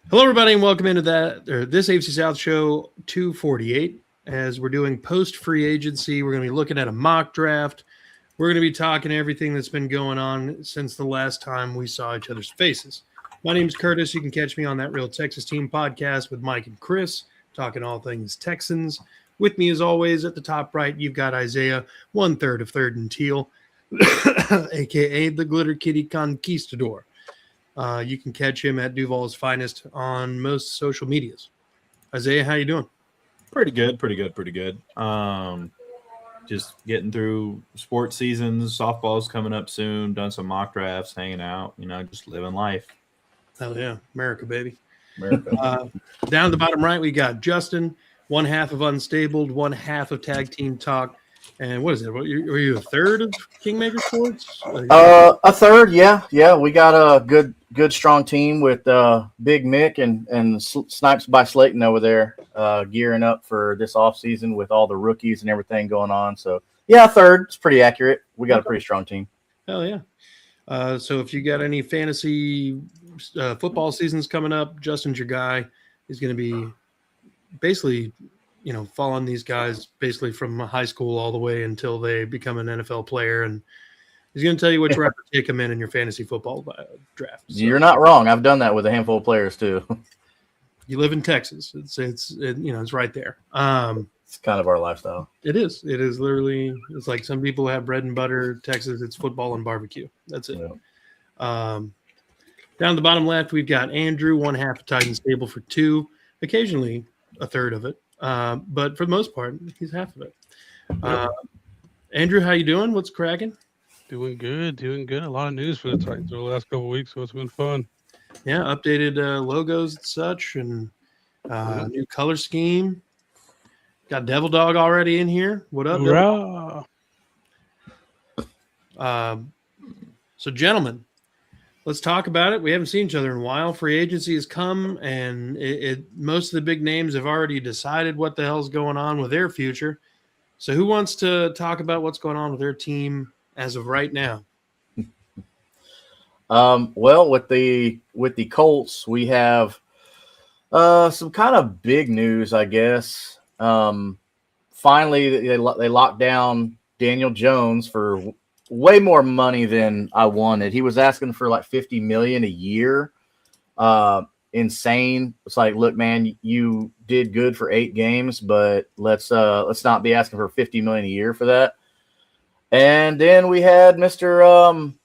Hello, everybody, and welcome into this AFC South show 248. As we're doing post free agency, we're going to be looking at a mock draft. We're going to be talking everything that's been going on since the last time we saw each other's faces. My name's Curtis. You can catch me on That Real Texas Team podcast with Mike and Chris, talking all things Texans. With me, as always, at the top right, you've got Isaiah, 1/3 of Third and Teal, a.k.a. the Glitter Kitty Conquistador. You can catch him at Duval's Finest on most social medias. Isaiah, how you doing? Pretty good. Just getting through sports seasons. Softball's coming up soon. Done some mock drafts, hanging out. Just living life. Hell yeah, America, baby. America. Down at the bottom right, we got Justin, one half of Unstabled, one half of Tag Team Talk. And what is it? Were you a third of Kingmaker Sports? A third, yeah. We got a good, strong team with Big Mick and Snipes by Slayton over there, gearing up for this offseason with all the rookies and everything going on. So, yeah, a third. It's pretty accurate. We got a pretty strong team. Hell yeah. So if you got any fantasy football seasons coming up, Justin's your guy. He's going to be basically – following these guys basically from high school all the way until they become an NFL player. And he's going to tell you which route to take them in your fantasy football draft. So, you're not wrong. I've done that with a handful of players too. You live in Texas. It's right there. It's kind of our lifestyle. It is literally, it's like some people have bread and butter. Texas, it's football and barbecue. That's it. Yeah. Down the bottom left, we've got Andrew, one half of Titan Stable for two, occasionally a third of it. But for the most part, he's half of it. Andrew, how you doing? What's cracking? Doing good. A lot of news for the Titans over the last couple of weeks, so it's been fun. Yeah, updated logos and such, and new color scheme. Got Devil Dog already in here. What up, Devil Dog? So, gentlemen, let's talk about it. We haven't seen each other in a while. Free agency has come, and most of the big names have already decided what the hell's going on with their future. So who wants to talk about what's going on with their team as of right now? Well, with the Colts, we have some kind of big news, I guess. Finally, they locked down Daniel Jones for way more money than I wanted. He was asking for like $50 million a year. Insane. It's like, look, man, you did good for 8 games, but let's not be asking for $50 million a year for that. And then we had Mr.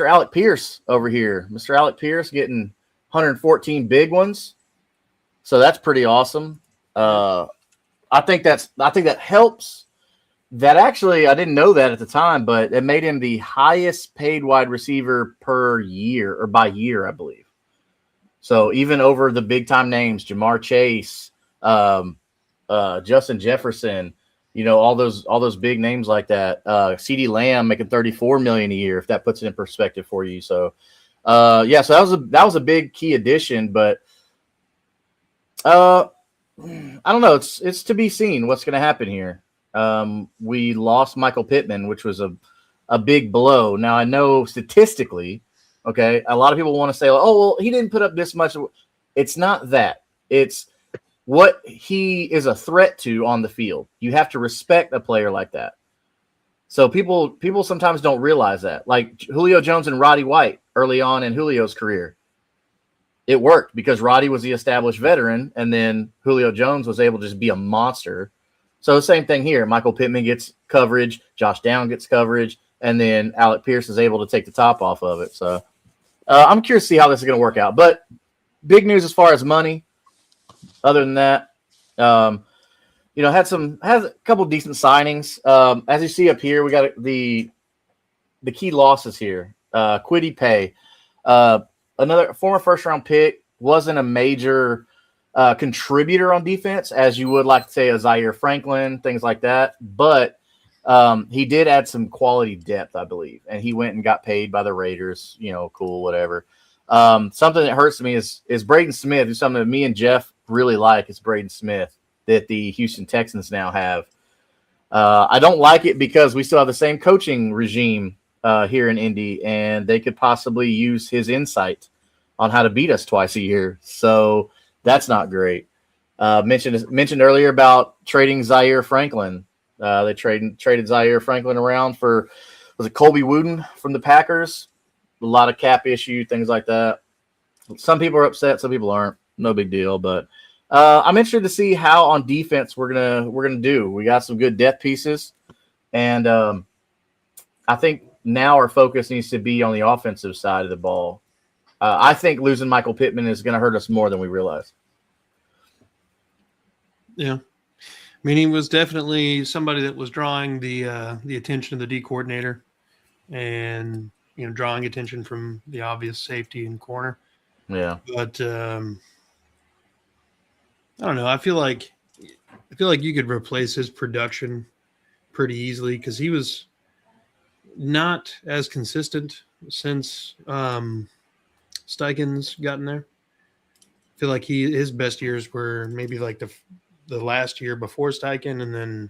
Alec Pierce over here. Mr. Alec Pierce getting 114 big ones. So that's pretty awesome. I think that helps. That actually, I didn't know that at the time, but it made him the highest paid wide receiver per year, or by year, I believe. So even over the big time names, Jamar Chase, Justin Jefferson, all those big names like that. CeeDee Lamb making $34 million a year, if that puts it in perspective for you. So, so that was a big key addition, but I don't know. It's to be seen what's going to happen here. We lost Michael Pittman, which was a big blow. Now, I know statistically, okay, a lot of people want to say, oh, well, he didn't put up this much. It's not that. It's what he is a threat to on the field. You have to respect a player like that. So people sometimes don't realize that. Like Julio Jones and Roddy White early on in Julio's career. It worked because Roddy was the established veteran, and then Julio Jones was able to just be a monster. So the same thing here. Michael Pittman gets coverage, Josh Downs gets coverage, and then Alec Pierce is able to take the top off of it. So I'm curious to see how this is going to work out. But big news as far as money. Other than that, had a couple decent signings. As you see up here, we got the key losses here. Kwity Paye, another former first-round pick, wasn't a major contributor on defense, as you would like to say a Zaire Franklin, things like that. But he did add some quality depth, I believe, and he went and got paid by the Raiders. Cool, whatever. Something that hurts me is Braden Smith, who's something that me and Jeff really like. Is Braden Smith that the Houston Texans now have. I don't like it because we still have the same coaching regime here in Indy, and they could possibly use his insight on how to beat us twice a year. So that's not great. Mentioned earlier about trading Zaire Franklin. They traded Zaire Franklin around for, was it Colby Wooden from the Packers? A lot of cap issue, things like that. Some people are upset, some people aren't. No big deal, but I'm interested to see how on defense we're gonna do. We got some good depth pieces, and I think now our focus needs to be on the offensive side of the ball. I think losing Michael Pittman is going to hurt us more than we realize. Yeah. I mean, he was definitely somebody that was drawing the attention of the D coordinator and, drawing attention from the obvious safety and corner. Yeah. But I don't know. I feel like you could replace his production pretty easily because he was not as consistent since Steichen's gotten there. I feel like his best years were maybe like the last year before Steichen and then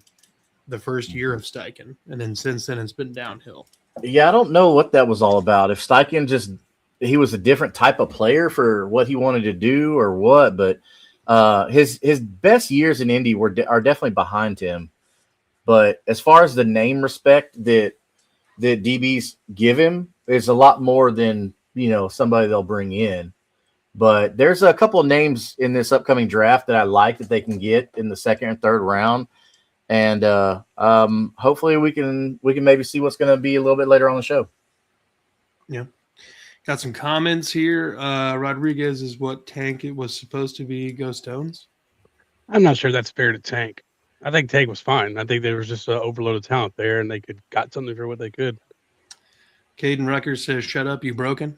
the first year of Steichen. And then since then it's been downhill. Yeah, I don't know what that was all about. If Steichen he was a different type of player for what he wanted to do or what, but his best years in Indy are definitely behind him. But as far as the name respect that DBs give him, is a lot more than, somebody they'll bring in. But there's a couple of names in this upcoming draft that I like that they can get in the second and third round. And hopefully we can maybe see what's going to be a little bit later on the show. Yeah. Got some comments here. Rodriguez is what Tank it was supposed to be. Go Stones. I'm not sure that's fair to Tank. I think Tank was fine. I think there was just an overload of talent there, and they got something for what they could. Caden Rucker says, "Shut up, you broken."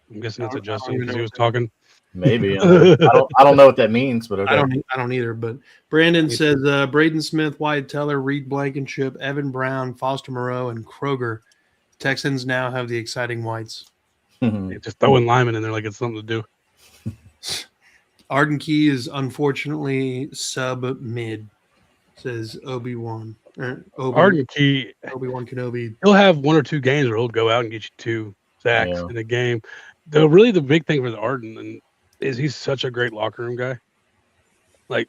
I'm guessing that's adjusting because he was talking. Maybe I don't know what that means, but okay. I don't either. But Brandon says Braden Smith, Wyatt Teller, Reed Blankenship, Evan Brown, Foster Moreau, and Kroger. Texans now have the exciting whites. Just throwing Lyman in there like it's something to do. Arden Key is unfortunately sub-mid, says Obi-Wan. Arden Key, Obi-Wan Kenobi. He'll have one or two games where he'll go out and get you 2 sacks in a game. The big thing for the Arden is he's such a great locker room guy. Like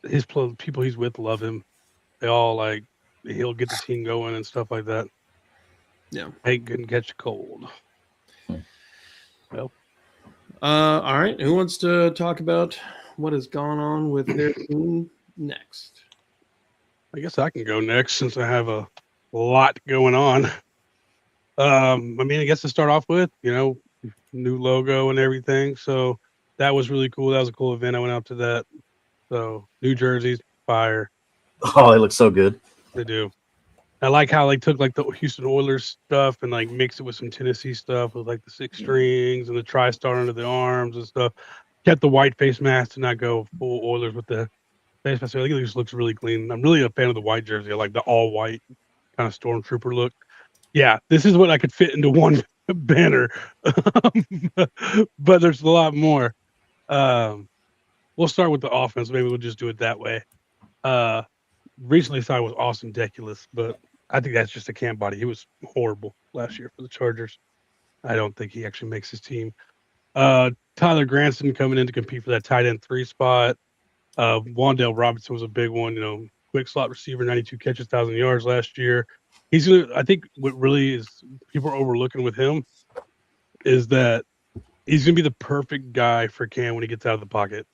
his people he's with love him. They all he'll get the team going and stuff like that. Yeah, Hank couldn't catch a cold. Well, all right. Who wants to talk about what has gone on with their team next? I guess I can go next since I have a lot going on. I guess to start off with, new logo and everything. So that was really cool. That was a cool event. I went out to that. So New Jersey's fire. Oh, they look so good. They do. I like how they took the Houston Oilers stuff and mixed it with some Tennessee stuff with the 6 strings and the TriStar under the arms and stuff. Kept the white face mask to not go full Oilers with the face mask. I think it just looks really clean. I'm really a fan of the white jersey. I like the all white kind of stormtrooper look. Yeah, this is what I could fit into one banner, but there's a lot more. We'll start with the offense. Maybe we'll just do it that way. Recently thought it was Austin Deculus, but I think that's just a camp body. He was horrible last year for the Chargers. I don't think he actually makes his team. Tyler Granson coming in to compete for that tight end 3 spot. Wan'Dale Robinson was a big one. Quick slot receiver, 92 catches, 1,000 yards last year. He's gonna. I think what really is people are overlooking with him is that he's gonna be the perfect guy for Cam when he gets out of the pocket.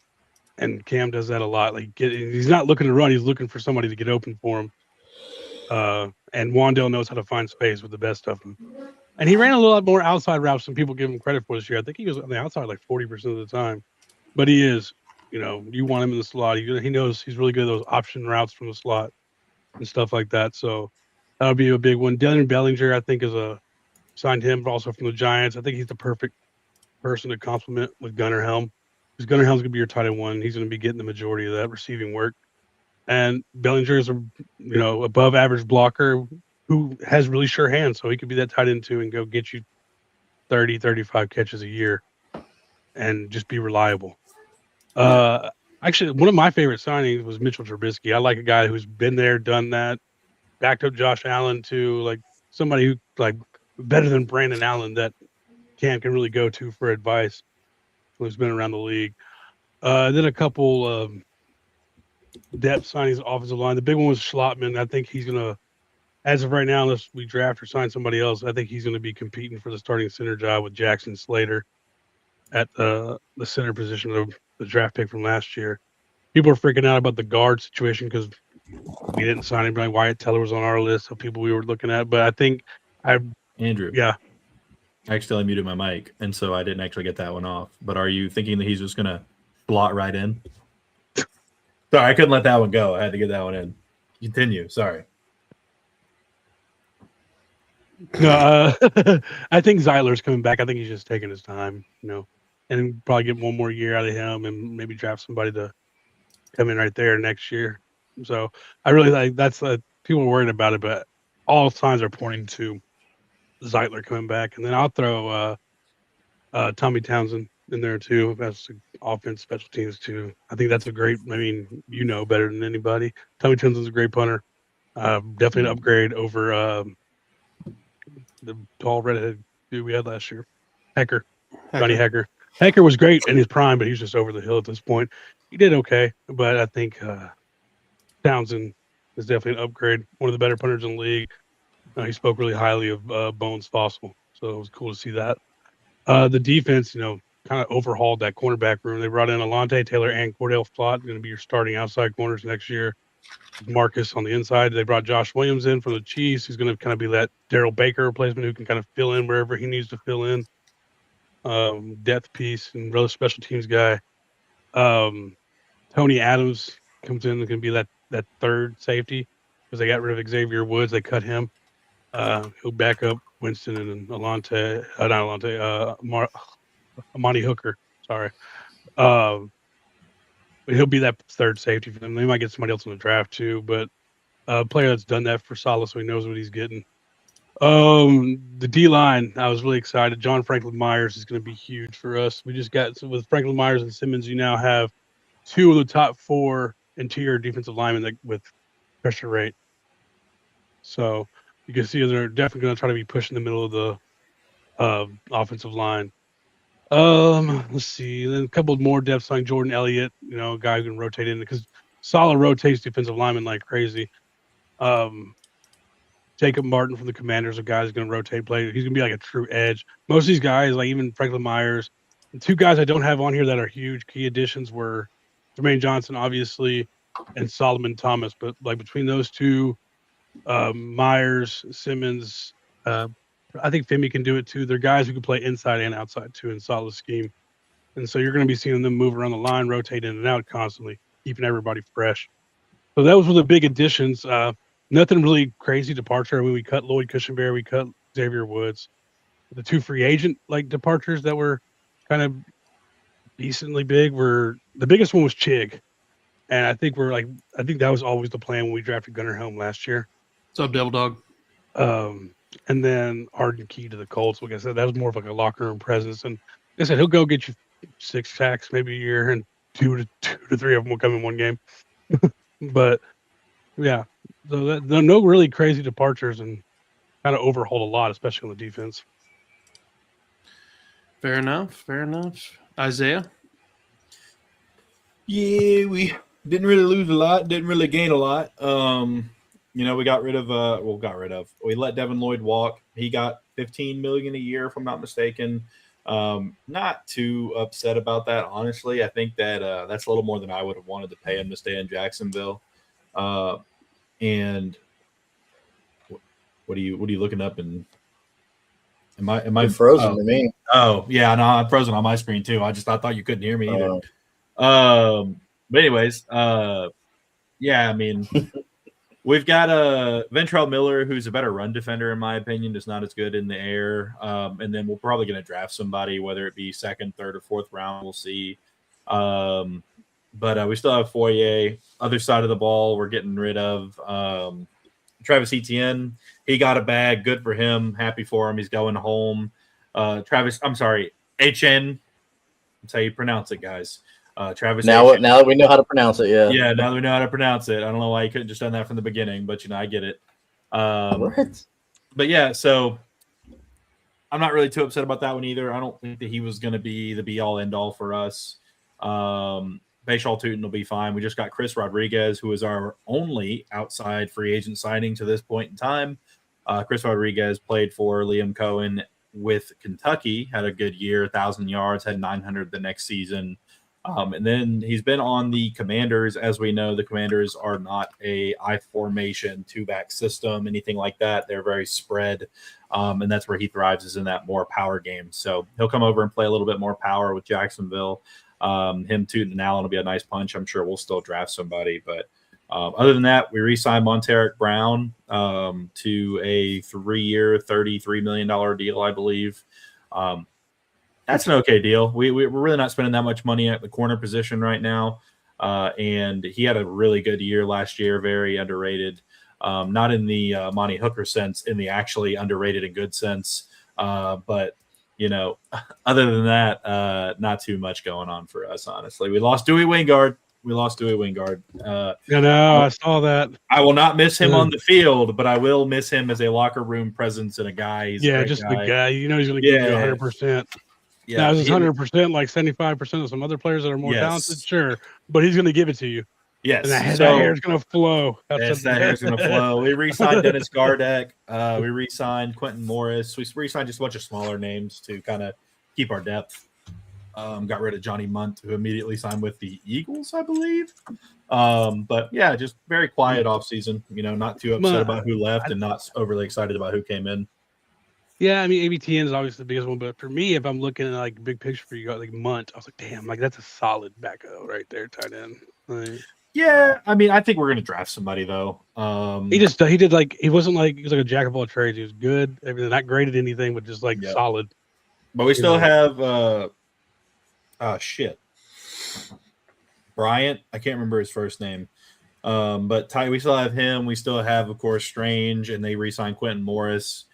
And Cam does that a lot. He's not looking to run; he's looking for somebody to get open for him. And Wan'Dale knows how to find space with the best of them. And he ran a little more outside routes than people give him credit for this year. I think he was on the outside 40% of the time. But he is, you want him in the slot. He knows he's really good at those option routes from the slot and stuff like that. So that would be a big one. Dylan Bellinger, I think, signed him also from the Giants. I think he's the perfect person to complement with Gunnar Helm. Because Gunnar Helm's going to be your tight end 1. He's going to be getting the majority of that receiving work. And Bellinger is a above average blocker who has really sure hands, so he could be that tight end 2 and go get you 30, 35 catches a year and just be reliable. Actually, one of my favorite signings was Mitchell Trubisky. I like a guy who's been there, done that, backed up Josh Allen to somebody who better than Brandon Allen that Cam can really go to for advice who's been around the league. Then a couple depth signings, offensive line. The big one was Schlottman. I think he's gonna, as of right now, unless we draft or sign somebody else, I think he's gonna be competing for the starting center job with Jackson Slater at the center position of the draft pick from last year. People are freaking out about the guard situation because we didn't sign anybody. Wyatt Teller was on our list of people we were looking at, but I think Andrew. Yeah. I accidentally muted my mic, and so I didn't actually get that one off. But are you thinking that he's just going to slot right in? Sorry, I couldn't let that one go. I had to get that one in. Continue. Sorry. No, I think Zeiler's coming back. I think he's just taking his time, and probably get one more year out of him and maybe draft somebody to come in right there next year. So I really like that's people are worried about it, but all signs are pointing to Zeitler coming back. And then I'll throw Tommy Townsend in there too. That's offense, special teams too. I think that's a great. I mean, better than anybody. Tommy Townsend's a great punter. Definitely an upgrade over the tall redhead dude we had last year, Hecker. Johnny Hecker. Hecker was great in his prime, but he's just over the hill at this point. He did okay, but I think Townsend is definitely an upgrade. One of the better punters in the league. He spoke really highly of Bones Fossil, so it was cool to see that. The defense, kind of overhauled that cornerback room. They brought in Alontae Taylor and Cordell Flott, going to be your starting outside corners next year. Marcus on the inside. They brought Josh Williams in from the Chiefs. He's going to kind of be that Daryl Baker replacement who can kind of fill in wherever he needs to fill in. Depth piece and real special teams guy. Tony Adams comes in and can be that third safety because they got rid of Xavier Woods. They cut him. He'll back up Winston and Amani Hooker. Sorry. He'll be that third safety for them. They might get somebody else in the draft too, but a player that's done that for Salah, so he knows what he's getting. The D line, I was really excited. John Franklin Myers is going to be huge for us. We just got with Franklin Myers and Simmons. You now have two of the top 4 interior defensive linemen with pressure rate. So you can see they're definitely going to try to be pushing the middle of the offensive line. Let's see. Then a couple more depth like Jordan Elliott, a guy who can rotate in because Salah rotates defensive linemen like crazy. Jacob Martin from the Commanders, a guy who's going to rotate play. He's going to be like a true edge. Most of these guys, like even Franklin Myers, the 2 guys I don't have on here that are huge key additions were Jermaine Johnson, obviously, and Solomon Thomas. But like between those 2, Myers, Simmons, I think Femi can do it too. They're guys who can play inside and outside too in solid scheme. And so you're going to be seeing them move around the line, rotate in and out constantly, keeping everybody fresh. So those were the big additions. Nothing really crazy departure. I mean, we cut Lloyd Cushenberry, we cut Xavier Woods. The 2 free agent departures that were kind of decently big were the biggest one was Chig. And I think that was always the plan when we drafted Gunnar Helm last year. What's up, Devil Dog? And then Arden Key to the Colts. Like I said, that was more of like a locker room presence. And like I said, he'll go get you 6 sacks maybe a year, and 2 to 3 of them will come in one game. But yeah, so no really crazy departures and kind of overhauled a lot, especially on the defense. Fair enough. Isaiah? Yeah, we didn't really lose a lot, didn't really gain a lot. We got rid of we let Devin Lloyd walk. He got $15 million a year, if I'm not mistaken. Not too upset about that, honestly. I think that that's a little more than I would have wanted to pay him to stay in Jacksonville. And what are you looking up? And am I frozen to me? Oh yeah, no, I'm frozen on my screen too. I thought you couldn't hear me either. But anyways, yeah, I mean, we've got Ventrell Miller, who's a better run defender in my opinion, just not as good in the air. And then we're probably going to draft somebody, whether it be 2nd, 3rd, or 4th round. We'll see. But we still have Foyer. Other side of the ball, we're getting rid of Travis Etienne. He got a bag. Good for him. Happy for him. He's going home. HN. That's how you pronounce it, guys. Travis. Now that we know how to pronounce it, yeah. Yeah, now that we know how to pronounce it. I don't know why you couldn't just done that from the beginning, but I get it. What? But yeah, so I'm not really too upset about that one either. I don't think that he was going to be the be-all, end-all for us. Bashaw Tootin will be fine. We just got Chris Rodriguez, who is our only outside free agent signing to this point in time. Chris Rodriguez played for Liam Cohen with Kentucky, had a good year, 1,000 yards, had 900 the next season. And then he's been on the Commanders. As we know, the Commanders are not a I formation, two-back system, anything like that. They're very spread, and that's where he thrives, is in that more power game. So he'll come over and play a little bit more power with Jacksonville. Him, Tootin, and Allen will be a nice punch. I'm sure we'll still draft somebody. But other than that, we re-signed Monteric Brown to a 3-year, $33 million deal, I believe. That's an okay deal. We're really not spending that much money at the corner position right now. And he had a really good year last year, very underrated. Not in the Monty Hooker sense, in the actually underrated and good sense. But, other than that, not too much going on for us, honestly. We lost Dewey Wingard. I saw that. I will not miss him on the field, but I will miss him as a locker room presence and a guy. He's a just guy. the guy. He's going to give you 100%. Yeah, now, is 100% like 75% of some other players that are more talented? Sure, but he's going to give it to you. Yes, and that hair is going to flow. Yes, that hair is going to flow. We re-signed Dennis Gardeck. We re-signed Quentin Morris. We re-signed just a bunch of smaller names to kind of keep our depth. Got rid of Johnny Munt, who immediately signed with the Eagles, I believe. But yeah, just very quiet offseason. Not too upset about who left and not overly excited about who came in. Yeah, I mean, ABTN is obviously the biggest one, but for me, if I'm looking at like big picture for you, like Munt, I was like, damn, like that's a solid backup right there, tight end. Yeah, I mean, I think we're gonna draft somebody though. He did like he was like a jack of all trades. He was good, everything, not great at anything, but just like solid. But we still have Bryant. I can't remember his first name. But we still have him. We still have, of course, Strange, and they re-signed Quentin Morris.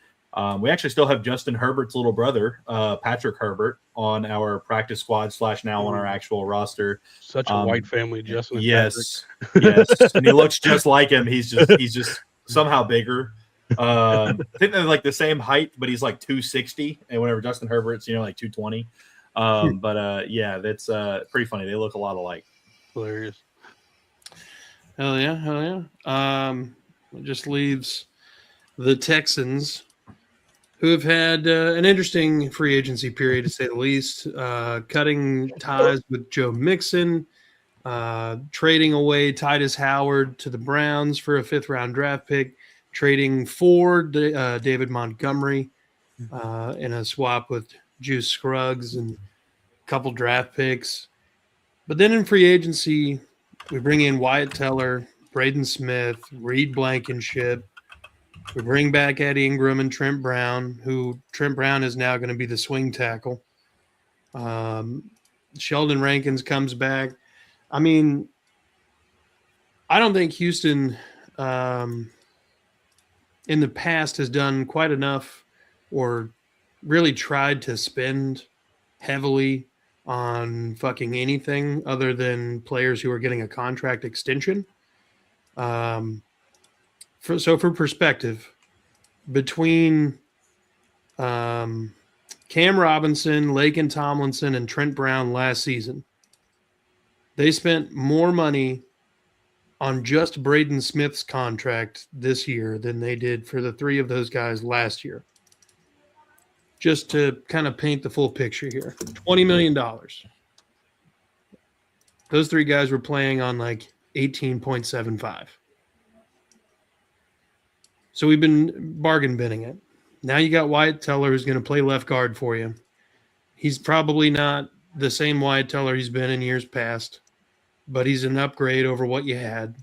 We actually still have Justin Herbert's little brother, Patrick Herbert, on our practice squad / now on our actual roster. Such a white family, Justin. Yes, yes, and he looks just like him. He's just somehow bigger. I think they're like the same height, but he's like 260, and whenever Justin Herbert's like 220. Yeah, that's pretty funny. They look a lot alike. Hilarious. Hell yeah. It just leaves the Texans, who have had an interesting free agency period, to say the least, cutting ties with Joe Mixon, trading away Titus Howard to the Browns for a 5th-round draft pick, trading for David Montgomery in a swap with Juice Scruggs and a couple draft picks. But then in free agency, we bring in Wyatt Teller, Braden Smith, Reed Blankenship. We bring back Eddie Ingram and Trent Brown, who Trent Brown is now going to be the swing tackle. Sheldon Rankins comes back. I mean, I don't think Houston in the past has done quite enough or really tried to spend heavily on fucking anything other than players who are getting a contract extension. For perspective, between Cam Robinson, Laken Tomlinson, and Trent Brown last season, they spent more money on just Braden Smith's contract this year than they did for the 3 of those guys last year. Just to kind of paint the full picture here, $20 million. Those 3 guys were playing on like 18.75. So we've been bargain binning it. Now you got Wyatt Teller, who's going to play left guard for you. He's probably not the same Wyatt Teller he's been in years past, but he's an upgrade over what you had.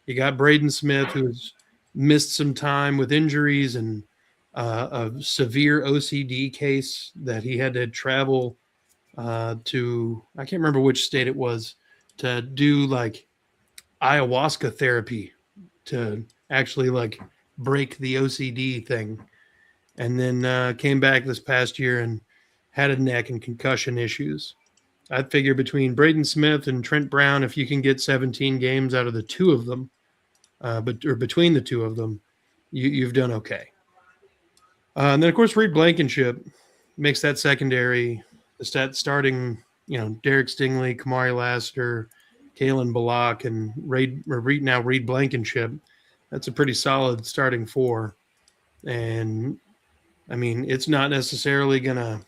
You got Braden Smith, who's missed some time with injuries and a severe OCD case that he had to travel to, I can't remember which state it was, to do like ayahuasca therapy to actually like break the OCD thing. And then came back this past year and had a neck and concussion issues. I'd figure between Braden Smith and Trent Brown, if you can get 17 games out of the 2 of them, or between the 2 of them, you've done okay. And then, of course, Reed Blankenship makes that secondary. Starting, Derek Stingley, Kamari Lassiter, Kalen Balak, and Reed Blankenship. That's a pretty solid starting four. And, I mean, it's not necessarily going to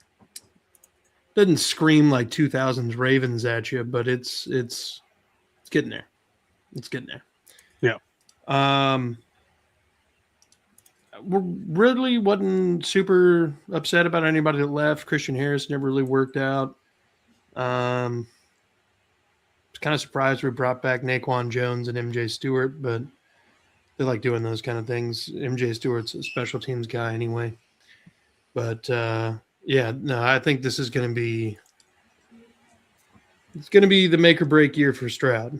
– doesn't scream like 2000s Ravens at you, but it's getting there. It's getting there. Yeah. Really wasn't super upset about anybody that left. Christian Harris never really worked out. Was kind of surprised we brought back Naquan Jones and MJ Stewart, but they like doing those kind of things. MJ Stewart's a special teams guy anyway. But I think this is going to be the make or break year for Stroud.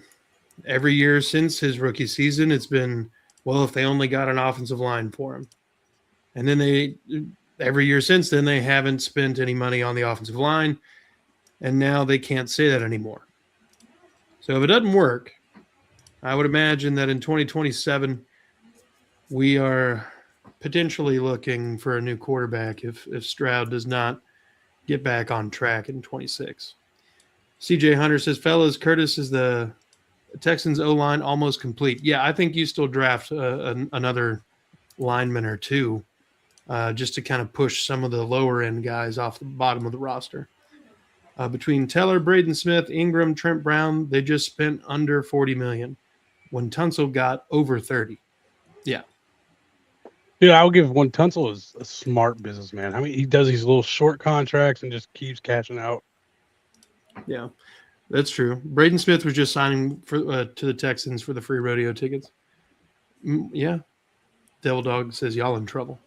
Every year since his rookie season, it's been, well, if they only got an offensive line for him. And then every year since then, they haven't spent any money on the offensive line. And now they can't say that anymore. So if it doesn't work, I would imagine that in 2027, we are potentially looking for a new quarterback if Stroud does not get back on track in 26. CJ Hunter says, fellas, Curtis, is the Texans O-line almost complete? Yeah, I think you still draft another lineman or two just to kind of push some of the lower-end guys off the bottom of the roster. Between Teller, Braden Smith, Ingram, Trent Brown, they just spent under $40 million when Tunsil got over 30. Yeah. Dude, I'll give one. Tunsil is a smart businessman. I mean, he does these little short contracts and just keeps cashing out. Yeah, that's true. Braden Smith was just signing to the Texans for the free rodeo tickets. Yeah. Devil Dog says y'all in trouble.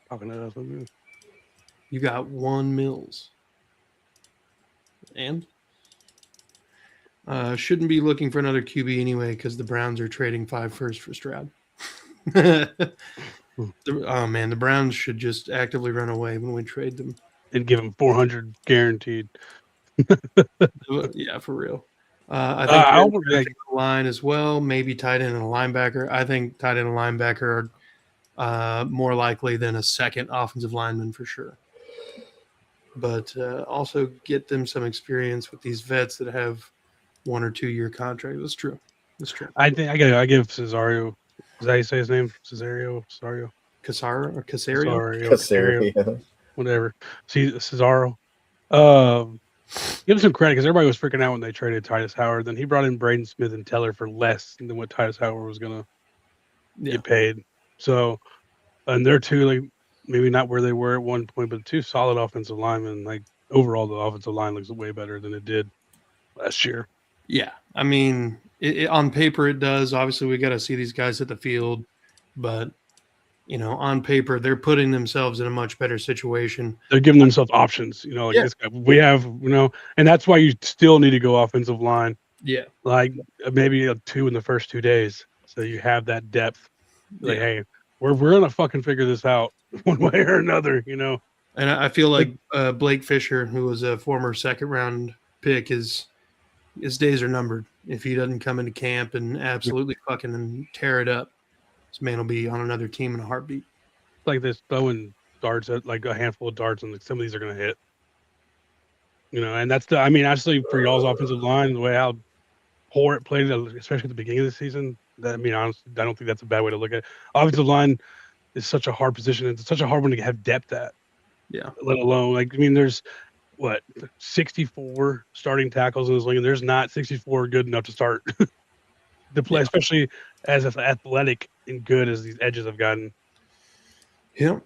Talking to us. You got one Mills. And shouldn't be looking for another QB anyway because the Browns are trading 5 first for Stroud. Oh, man, the Browns should just actively run away when we trade them. And give him 400 guaranteed. Yeah, for real. I think I would the line as well, maybe tight end and a linebacker. I think tight end and linebacker are more likely than a second offensive lineman for sure. But also get them some experience with these vets that have 1 or 2 year contracts. That's true. I think I give Cesario. Is that how you say his name? Casario? Casario. Whatever. See, Cesaro. Give him some credit because everybody was freaking out when they traded Titus Howard. Then he brought in Braden Smith and Teller for less than what Titus Howard was going to get paid. So, and they're two, like, maybe not where they were at one point, but 2 solid offensive linemen. Like, overall, the offensive line looks way better than it did last year. Yeah. I mean, on paper, it does. Obviously, we got to see these guys hit the field. But, on paper, they're putting themselves in a much better situation. They're giving themselves options. This guy, we have, and that's why you still need to go offensive line. Yeah. Like, maybe 2 in the first 2 days. So you have that depth. Like, hey, we're going to fucking figure this out one way or another, And I feel like Blake Fisher, who was a former second-round pick, his days are numbered. If he doesn't come into camp and absolutely fucking tear it up, this man will be on another team in a heartbeat. Like this throwing darts at like a handful of darts, and some of these are going to hit. And that's actually for y'all's offensive line, the way how poor it played, especially at the beginning of the season. Honestly, I don't think that's a bad way to look at it. Offensive line is such a hard position. It's such a hard one to have depth at. Yeah. Let alone, there's 64 starting tackles in this league, and there's not 64 good enough to start the play, especially as athletic and good as these edges have gotten. Yeah.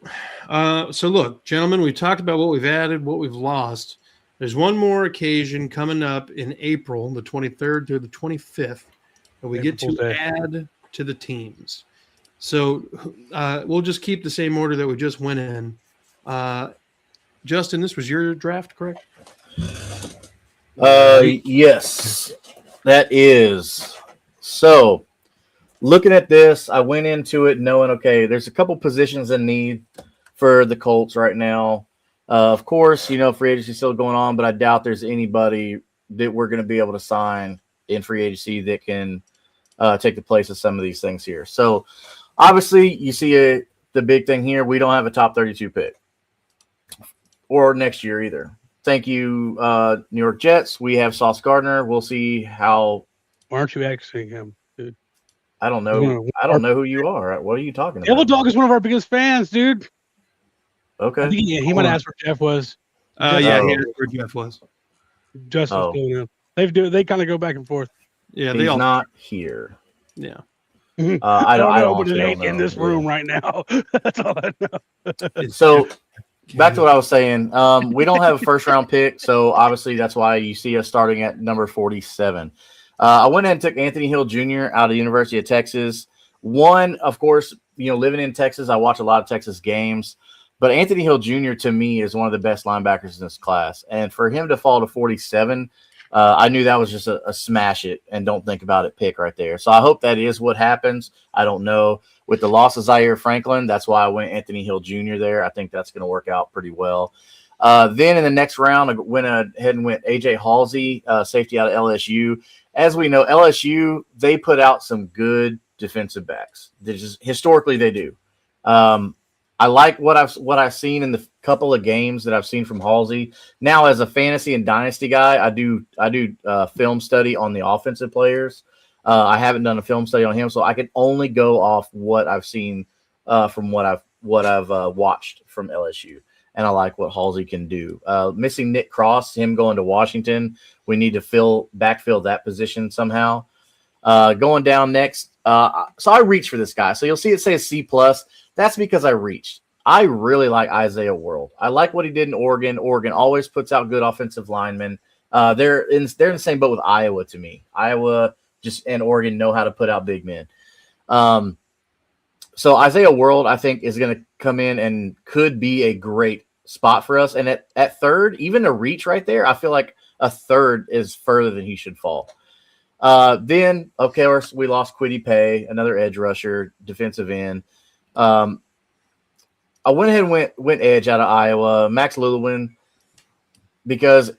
So look, gentlemen, we've talked about what we've added, what we've lost. There's one more occasion coming up in April, the 23rd through the 25th, that we get to add to the teams. So we'll just keep the same order that we just went in. Justin, this was your draft, correct? Yes, that is. So looking at this, I went into it knowing, okay, there's a couple positions in need for the Colts right now. Of course, free agency is still going on, but I doubt there's anybody that we're going to be able to sign in free agency that can take the place of some of these things here. So obviously you see the big thing here. We don't have a top 32 pick, or next year either. Thank you, New York Jets. We have Sauce Gardner. We'll see how. Why aren't you axing him, dude? I don't know. I don't know who you are. What are you talking Yellow about? Dog is one of our biggest fans, dude. Okay. I think he might ask where Jeff was. Yeah, Oh. he asked where Jeff was. Justin's filling in. They kind of go back and forth. Yeah, He's not here. Yeah. I don't know, but it ain't in this room Yeah. right now. That's all I know. So back to what I was saying. We don't have a first round pick, so obviously that's why you see us starting at number 47. I went ahead and took Anthony Hill Jr. out of the University of Texas. One, of course, living in Texas, I watch a lot of Texas games. But Anthony Hill Jr. to me is one of the best linebackers in this class. And for him to fall to 47, I knew that was just a smash it and don't think about it pick right there. So I hope that is what happens. I don't know. With the loss of Zaire Franklin, that's why I went Anthony Hill Jr. there. I think that's going to work out pretty well. Then in the next round, I went ahead and went A.J. Halsey, safety out of LSU. As we know, LSU, they put out some good defensive backs. Historically, they do. I like what I've seen in the couple of games that I've seen from Halsey. Now, as a fantasy and dynasty guy, I do film study on the offensive players. I haven't done a film study on him, so I can only go off what I've seen from what I've watched from LSU, and I like what Halsey can do. Missing Nick Cross, him going to Washington, we need to backfill that position somehow. Going down next, so I reached for this guy. So you'll see it says C+. That's because I reached. I really like Isaiah World. I like what he did in Oregon. Oregon always puts out good offensive linemen. They're in the same boat with Iowa to me. Iowa and Oregon know how to put out big men. So Isaiah World, I think, is going to come in and could be a great spot for us. And at third, even a reach right there, I feel like a third is further than he should fall. Then, of course, we lost Kwity Paye, another edge rusher, defensive end. I went ahead and went edge out of Iowa, Max Lewin, because,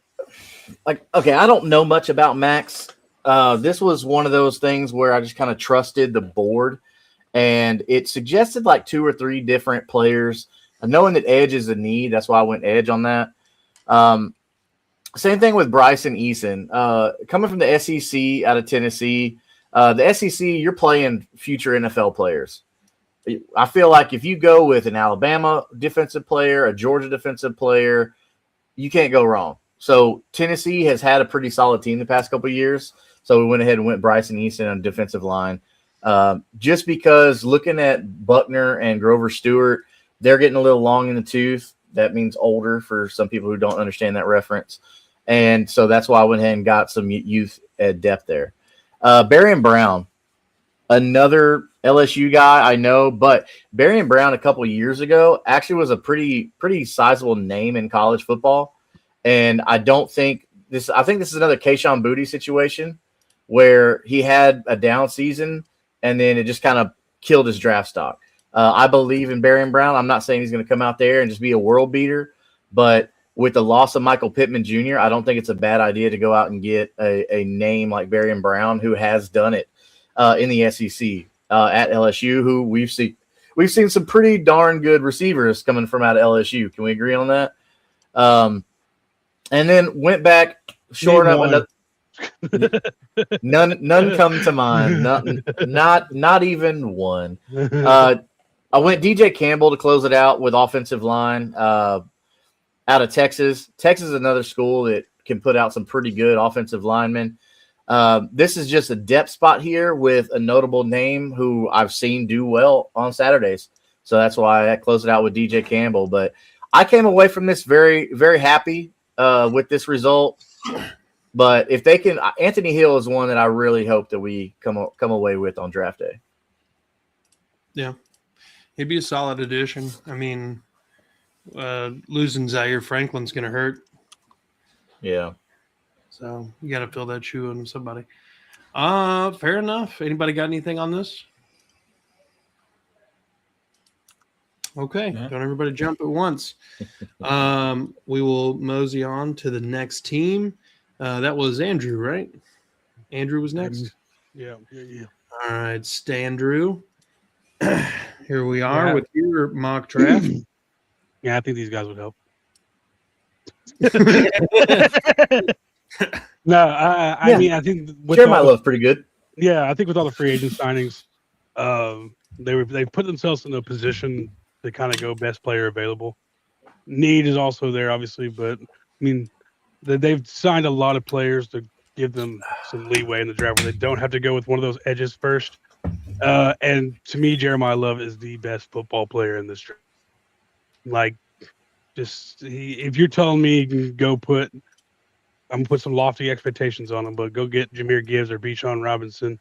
I don't know much about Max. This was one of those things where I just kind of trusted the board, and it suggested like 2 or 3 different players. Knowing that edge is a need, that's why I went edge on that. Same thing with Bryson Eason. Coming from the SEC out of Tennessee, the SEC, you're playing future NFL players. I feel like if you go with an Alabama defensive player, a Georgia defensive player, you can't go wrong. So Tennessee has had a pretty solid team the past couple of years. So we went ahead and went Bryson Eason on defensive line. Just because looking at Buckner and Grover Stewart, they're getting a little long in the tooth. That means older for some people who don't understand that reference. And so that's why I went ahead and got some youth at depth there. Barry Brown, another LSU guy, I know, but Barry Brown a couple of years ago actually was a pretty sizable name in college football. And I think this is another Kayshon Boutte situation where he had a down season and then it just kind of killed his draft stock. I believe in Barry Brown. I'm not saying he's going to come out there and just be a world beater, but with the loss of Michael Pittman Jr., I don't think it's a bad idea to go out and get a name like Barry Brown, who has done it in the SEC at LSU, who we've seen some pretty darn good receivers coming from out of LSU. Can we agree on that? And then went back, shored up another. None come to mind. Not even one. I went DJ Campbell to close it out with offensive line out of Texas. Texas is another school that can put out some pretty good offensive linemen. This is just a depth spot here with a notable name who I've seen do well on Saturdays. So that's why I closed it out with DJ Campbell. But I came away from this very, very happy with this result. But if they can, Anthony Hill is one that I really hope that we come away with on draft day. Yeah, he'd be a solid addition. I mean, losing Zaire Franklin's going to hurt. Yeah. So you got to fill that shoe on somebody. Fair enough. Anybody got anything on this? Okay. Yeah. Don't everybody jump at once. We will mosey on to the next team. That was Andrew, right? Andrew was next. Yeah. All right, Standrew. here we are Yeah. with your mock draft. Yeah, I think these guys would help. No, I Yeah. mean, I think with Jeremiah all the, Love's pretty good. yeah, I think with all the free agent signings, they put themselves in a position to kind of go best player available. Need is also there, obviously, but I mean, they've signed a lot of players to give them some leeway in the draft where they don't have to go with one of those edges first. And to me, Jeremiah Love is the best football player in this draft. Like, if you're telling me I'm gonna put some lofty expectations on him, but go get Jahmyr Gibbs or Bijan Robinson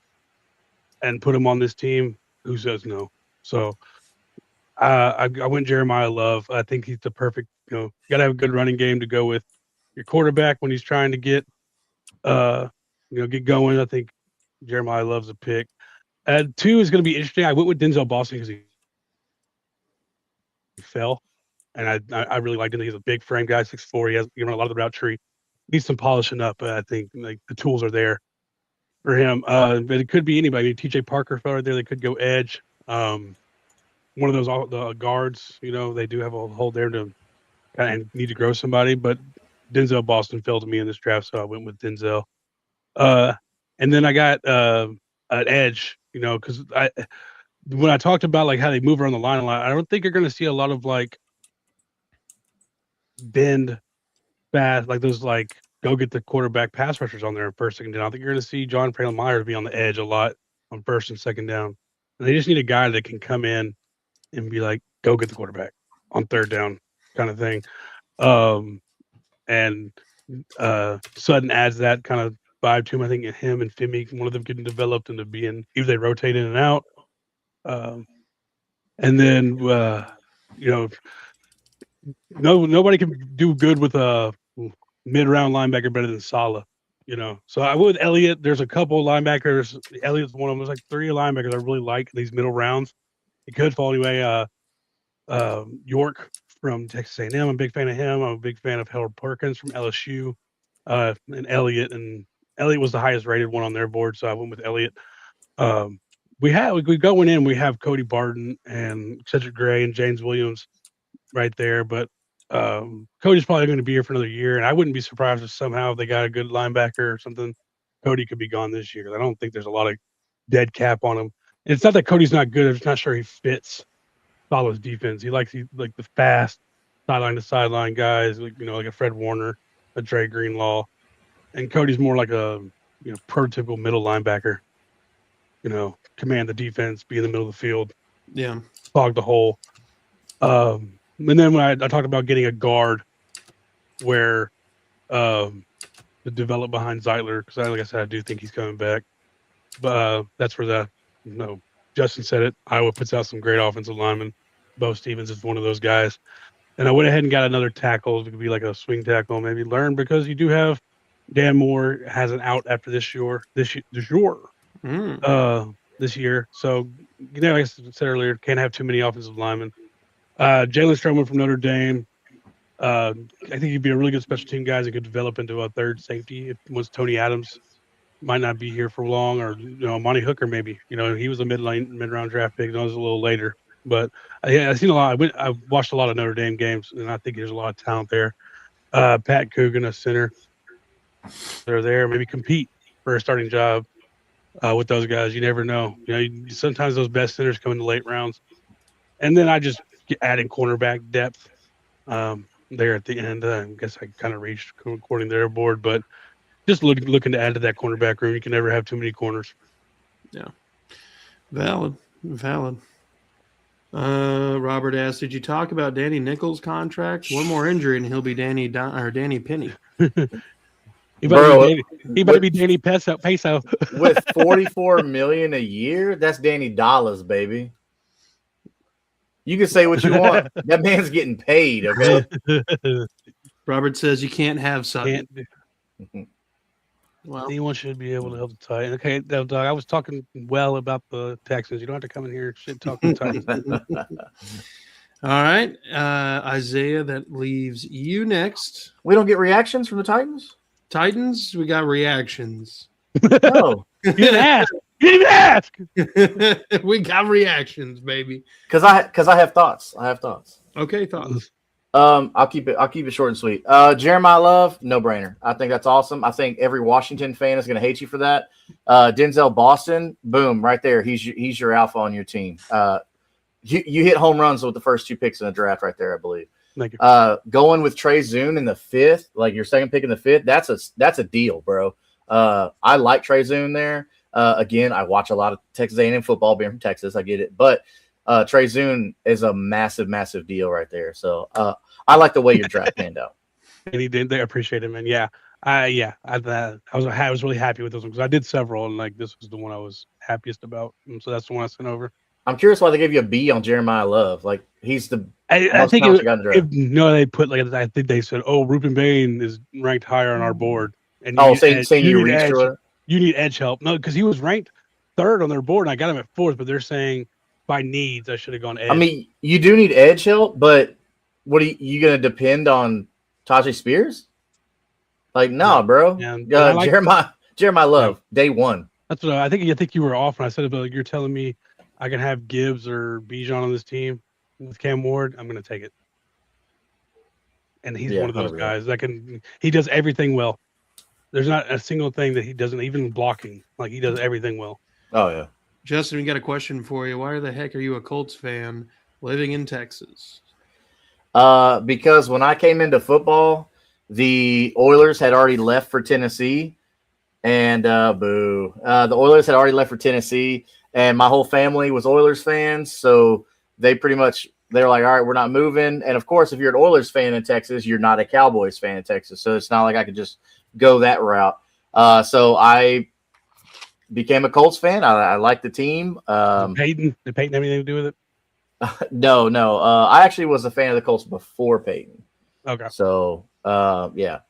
and put him on this team, who says no? So I went Jeremiah Love. I think he's the perfect. You got to have a good running game to go with your quarterback when he's trying to get get going. I think Jeremiah Love's a pick. 2 is going to be interesting. I went with Denzel Boston because he fell, and I really liked him. He's a big frame guy, 6'4". He has a lot of the route tree. Needs some polishing up, but I think like the tools are there for him. But it could be anybody. TJ Parker fell right there. They could go edge. One of those the guards. They do have a hole there to kind of need to grow somebody. But Denzel Boston fell to me in this draft, so I went with Denzel. And then I got an edge. Because when I talked about like how they move around the line a lot, I don't think you're going to see a lot of like bend fast, like those like go get the quarterback pass rushers on there first, second down. I think you're going to see John Praylon Myers be on the edge a lot on first and second down. And they just need a guy that can come in and be like, go get the quarterback on third down kind of thing. And Sutton adds that kind of vibe to him. I think him and Femi, one of them getting developed into being, either they rotate in and out. And then, nobody can do good with a mid-round linebacker better than Saleh. So I would with Elliott. There's a couple linebackers. Elliott's one of them. There's like 3 linebackers I really like in these middle rounds. It could fall anyway. York from Texas A&M. I'm a big fan of him. I'm a big fan of Harold Perkins from LSU. And Elliott. And Elliott was the highest rated one on their board, so I went with Elliott. We going in. We have Cody Barton and Cedric Gray and James Williams right there, but Cody's probably going to be here for another year, and I wouldn't be surprised if somehow they got a good linebacker or something. Cody could be gone this year. I don't think there's a lot of dead cap on him. And it's not that Cody's not good. I'm just not sure he fits Saleh's defense. He likes the fast sideline to sideline guys, like a Fred Warner, a Dre Greenlaw, and Cody's more like a prototypical middle linebacker. Command the defense, be in the middle of the field, clog the hole. And then when I talked about getting a guard where to develop behind Zeitler, because like I said, I do think he's coming back. But that's where Justin said it. Iowa puts out some great offensive linemen. Bo Stevens is one of those guys. And I went ahead and got another tackle. It could be like a swing tackle, maybe learn, because you do have Dan Moore has an out after this year. This year. So, like I said earlier, can't have too many offensive linemen. Jalen Stroman from Notre Dame. I think he'd be a really good special team guy that could develop into a third safety. Once Tony Adams might not be here for long, or Monty Hooker maybe. He was a mid-round draft pick. That was a little later, but I've seen a lot. I watched a lot of Notre Dame games, and I think there's a lot of talent there. Pat Coogan, a center. They're there. Maybe compete for a starting job with those guys. You never know. Sometimes those best centers come in the late rounds, and then I just adding cornerback depth there at the end. I guess I kind of reached according to their board, but just looking to add to that cornerback room. You can never have too many corners. Yeah, valid. Robert asked, "Did you talk about Danny Nichols' contract? One more injury, and he'll be Danny Penny." He better be Danny Peso. With $44 million a year, that's Danny Dollars, baby. You can say what you want. That man's getting paid, okay? Robert says you can't have Sutton. Well, anyone should be able to help the Titans. Okay, Dog, I was talking well about the Texans. You don't have to come in here and shit talk the Titans. All right, Isaiah, that leaves you next. We don't get reactions from the Titans? Titans, we got reactions. No. You didn't ask. You didn't even ask. We got reactions, baby. Because I have thoughts. Okay, thoughts. I'll keep it short and sweet. Jeremiah Love, no brainer. I think that's awesome. I think every Washington fan is going to hate you for that. Denzel Boston, boom, right there. He's your alpha on your team. You hit home runs with the first 2 picks in the draft right there, I believe. Thank you. Going with Trey Zune in the 5th, like your second pick in the 5th, that's a deal, bro. I like Trey Zune there. Again, I watch a lot of Texas A&M football, being from Texas, I get it, but Trey Zune is a massive, massive deal right there. So I like the way your draft panned out. And he did. They appreciate him, and I was really happy with those ones because I did several, and like this was the one I was happiest about, and so that's the one I sent over. I'm curious why they gave you a B on Jeremiah Love. Like he's the I most think talented guy in the draft. they put like I think they said, "Oh, Ruben Bain is ranked higher on our board." And saying you reached for it. You need edge help. No, because he was ranked 3rd on their board, and I got him at 4th. But they're saying by needs, I should have gone edge. I mean, you do need edge help, but what are you going to depend on Tajay Spears? Like, no, bro. Yeah, Jeremiah Love, day 1. That's what I think you were off when I said it, but like, you're telling me I can have Gibbs or Bijan on this team with Cam Ward. I'm going to take it. And he's one of those 100%. guys he does everything well. There's not a single thing that he doesn't, even blocking. Like he does everything well. Oh yeah. Justin, we got a question for you. Why the heck are you a Colts fan living in Texas? Because when I came into football, the Oilers had already left for Tennessee, and boo. The Oilers had already left for Tennessee, and my whole family was Oilers fans, so they were like, all right, we're not moving. And of course, if you're an Oilers fan in Texas, you're not a Cowboys fan in Texas, so it's not like I could just go that route. So I became a Colts fan. I like the team. Did Peyton have anything to do with it? No. I actually was a fan of the Colts before Peyton. Okay. So, yeah.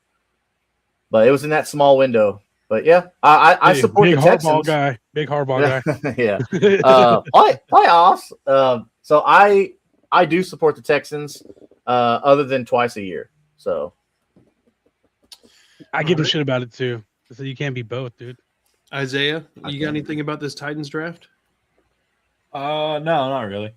But it was in that small window. But, yeah, I support the Texans. Big Harbaugh guy. Yeah. Playoffs. So I do support the Texans other than twice a year. So. I give him shit about it, too. So you can't be both, dude. Isaiah, you got anything about this Titans draft? No, not really.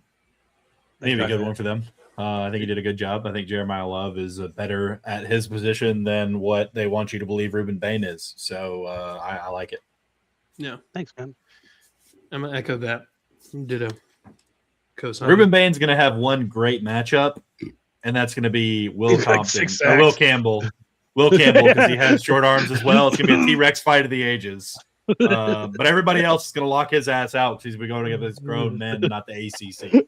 I think it'd be a good Exactly. one for them. I think he did a good job. I think Jeremiah Love is better at his position than what they want you to believe Ruben Bain is. So I like it. Yeah. Thanks, man. I'm going to echo that. Ditto. Cosign. Ruben Bain's going to have one great matchup, and that's going to be Will He's like Compton 6'6". or Will Campbell. Will Campbell, because he has short arms as well. It's going to be a T-Rex fight of the ages. But everybody else is going to lock his ass out because he's going against this grown men, not the ACC.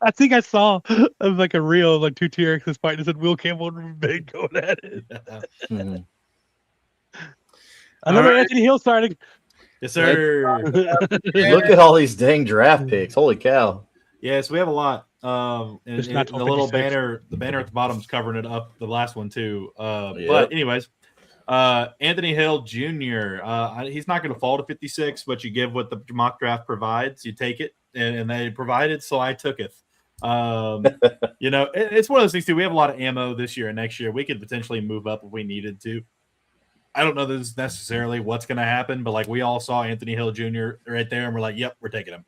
I think I saw like a reel of like 2 T-Rexes fighting. It said Will Campbell and Ruben Bain going at it. Mhm. Another Anthony Hill starting. Yes, sir. Look at all these dang draft picks. Holy cow. Yes, we have a lot. And It's the not little 56. banner, the banner at the bottom is covering it up. The last one too. Yep. But anyways, Anthony Hill Jr. He's not going to fall to 56, but you give what the mock draft provides. You take it, and they provided, so I took it. It's one of those things too. We have a lot of ammo this year and next year. We could potentially move up if we needed to. I don't know this is necessarily what's going to happen, but like we all saw Anthony Hill Jr. right there, and we're like, yep, we're taking him.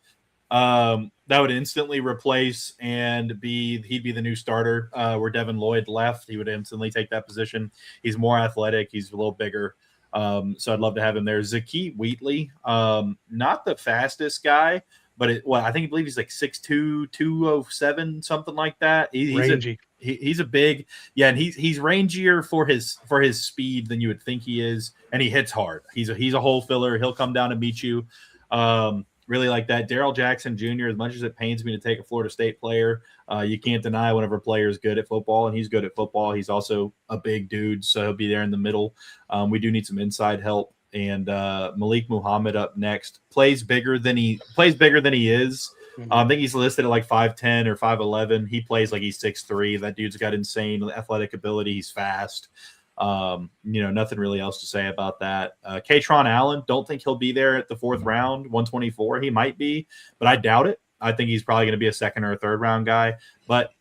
That would instantly replace and he'd be the new starter. Where Devin Lloyd left, he would instantly take that position. He's more athletic. He's a little bigger. So I'd love to have him there. Zakeet Wheatley, not the fastest guy, but I believe he's like 6'2", 207, something like that. Rangy. He's a big, and he's rangier for his speed than you would think he is, and he hits hard. He's a hole filler. He'll come down and meet you. Really like that. Darrell Jackson Jr., as much as it pains me to take a Florida State player, you can't deny whenever a player is good at football, and he's good at football. He's also a big dude, so he'll be there in the middle. We do need some inside help. And Malik Muhammad up next plays bigger than he is. Mm-hmm. I think he's listed at like 5'10" or 5'11". He plays like he's 6'3". That dude's got insane athletic ability. He's fast. Nothing really else to say about that. Katron Allen, don't think he'll be there at the 4th round, 124. He might be, but I doubt it. I think he's probably going to be a 2nd or a 3rd round guy. But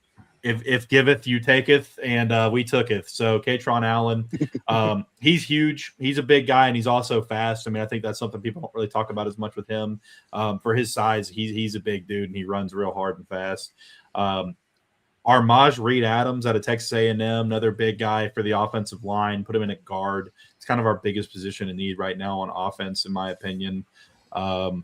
if giveth, you taketh, and we tooketh. So Katron Allen, he's huge. He's a big guy, and he's also fast. I mean, I think that's something people don't really talk about as much with him. For his size, he's a big dude, and he runs real hard and fast. Armaj Reed Adams out of Texas A&M, another big guy for the offensive line. Put him in at guard. It's kind of our biggest position in need right now on offense, in my opinion. Tanner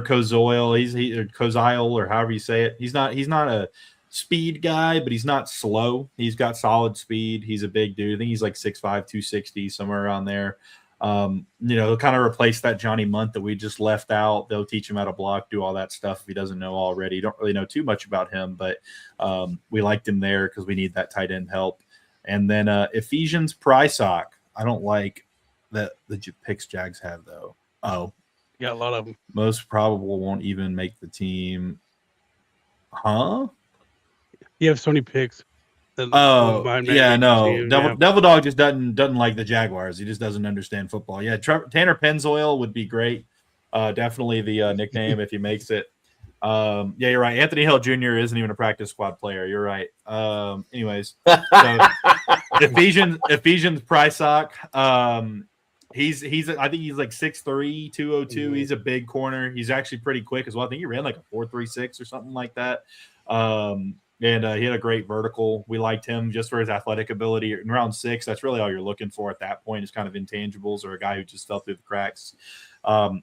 Kozoil, or Koziel, or however you say it. He's not a speed guy, but he's not slow. He's got solid speed. He's a big dude. I think he's like 6'5", 260, somewhere around there. They'll kind of replace that Johnny Munt that we just left out. They'll teach him how to block, do all that stuff if he doesn't know already. Don't really know too much about him, but we liked him there because we need that tight end help. And then Ephesians Prysock. I don't like the picks Jags have, though. Oh, yeah, a lot of them. Most probable won't even make the team. Huh? You have so many picks. Oh, yeah, no. Devil Dog just doesn't like the Jaguars. He just doesn't understand football. Yeah, Tanner Pennzoil would be great. Definitely the nickname if he makes it. Yeah, you're right. Anthony Hill Jr. isn't even a practice squad player. You're right. Anyways, so Ephesians Prysock. He's I think he's like 6'3", 202. Mm-hmm. He's a big corner. He's actually pretty quick as well. I think he ran like a 4.36 or something like that. And he had a great vertical. We liked him just for his athletic ability. In round 6, that's really all you're looking for at that point is kind of intangibles or a guy who just fell through the cracks.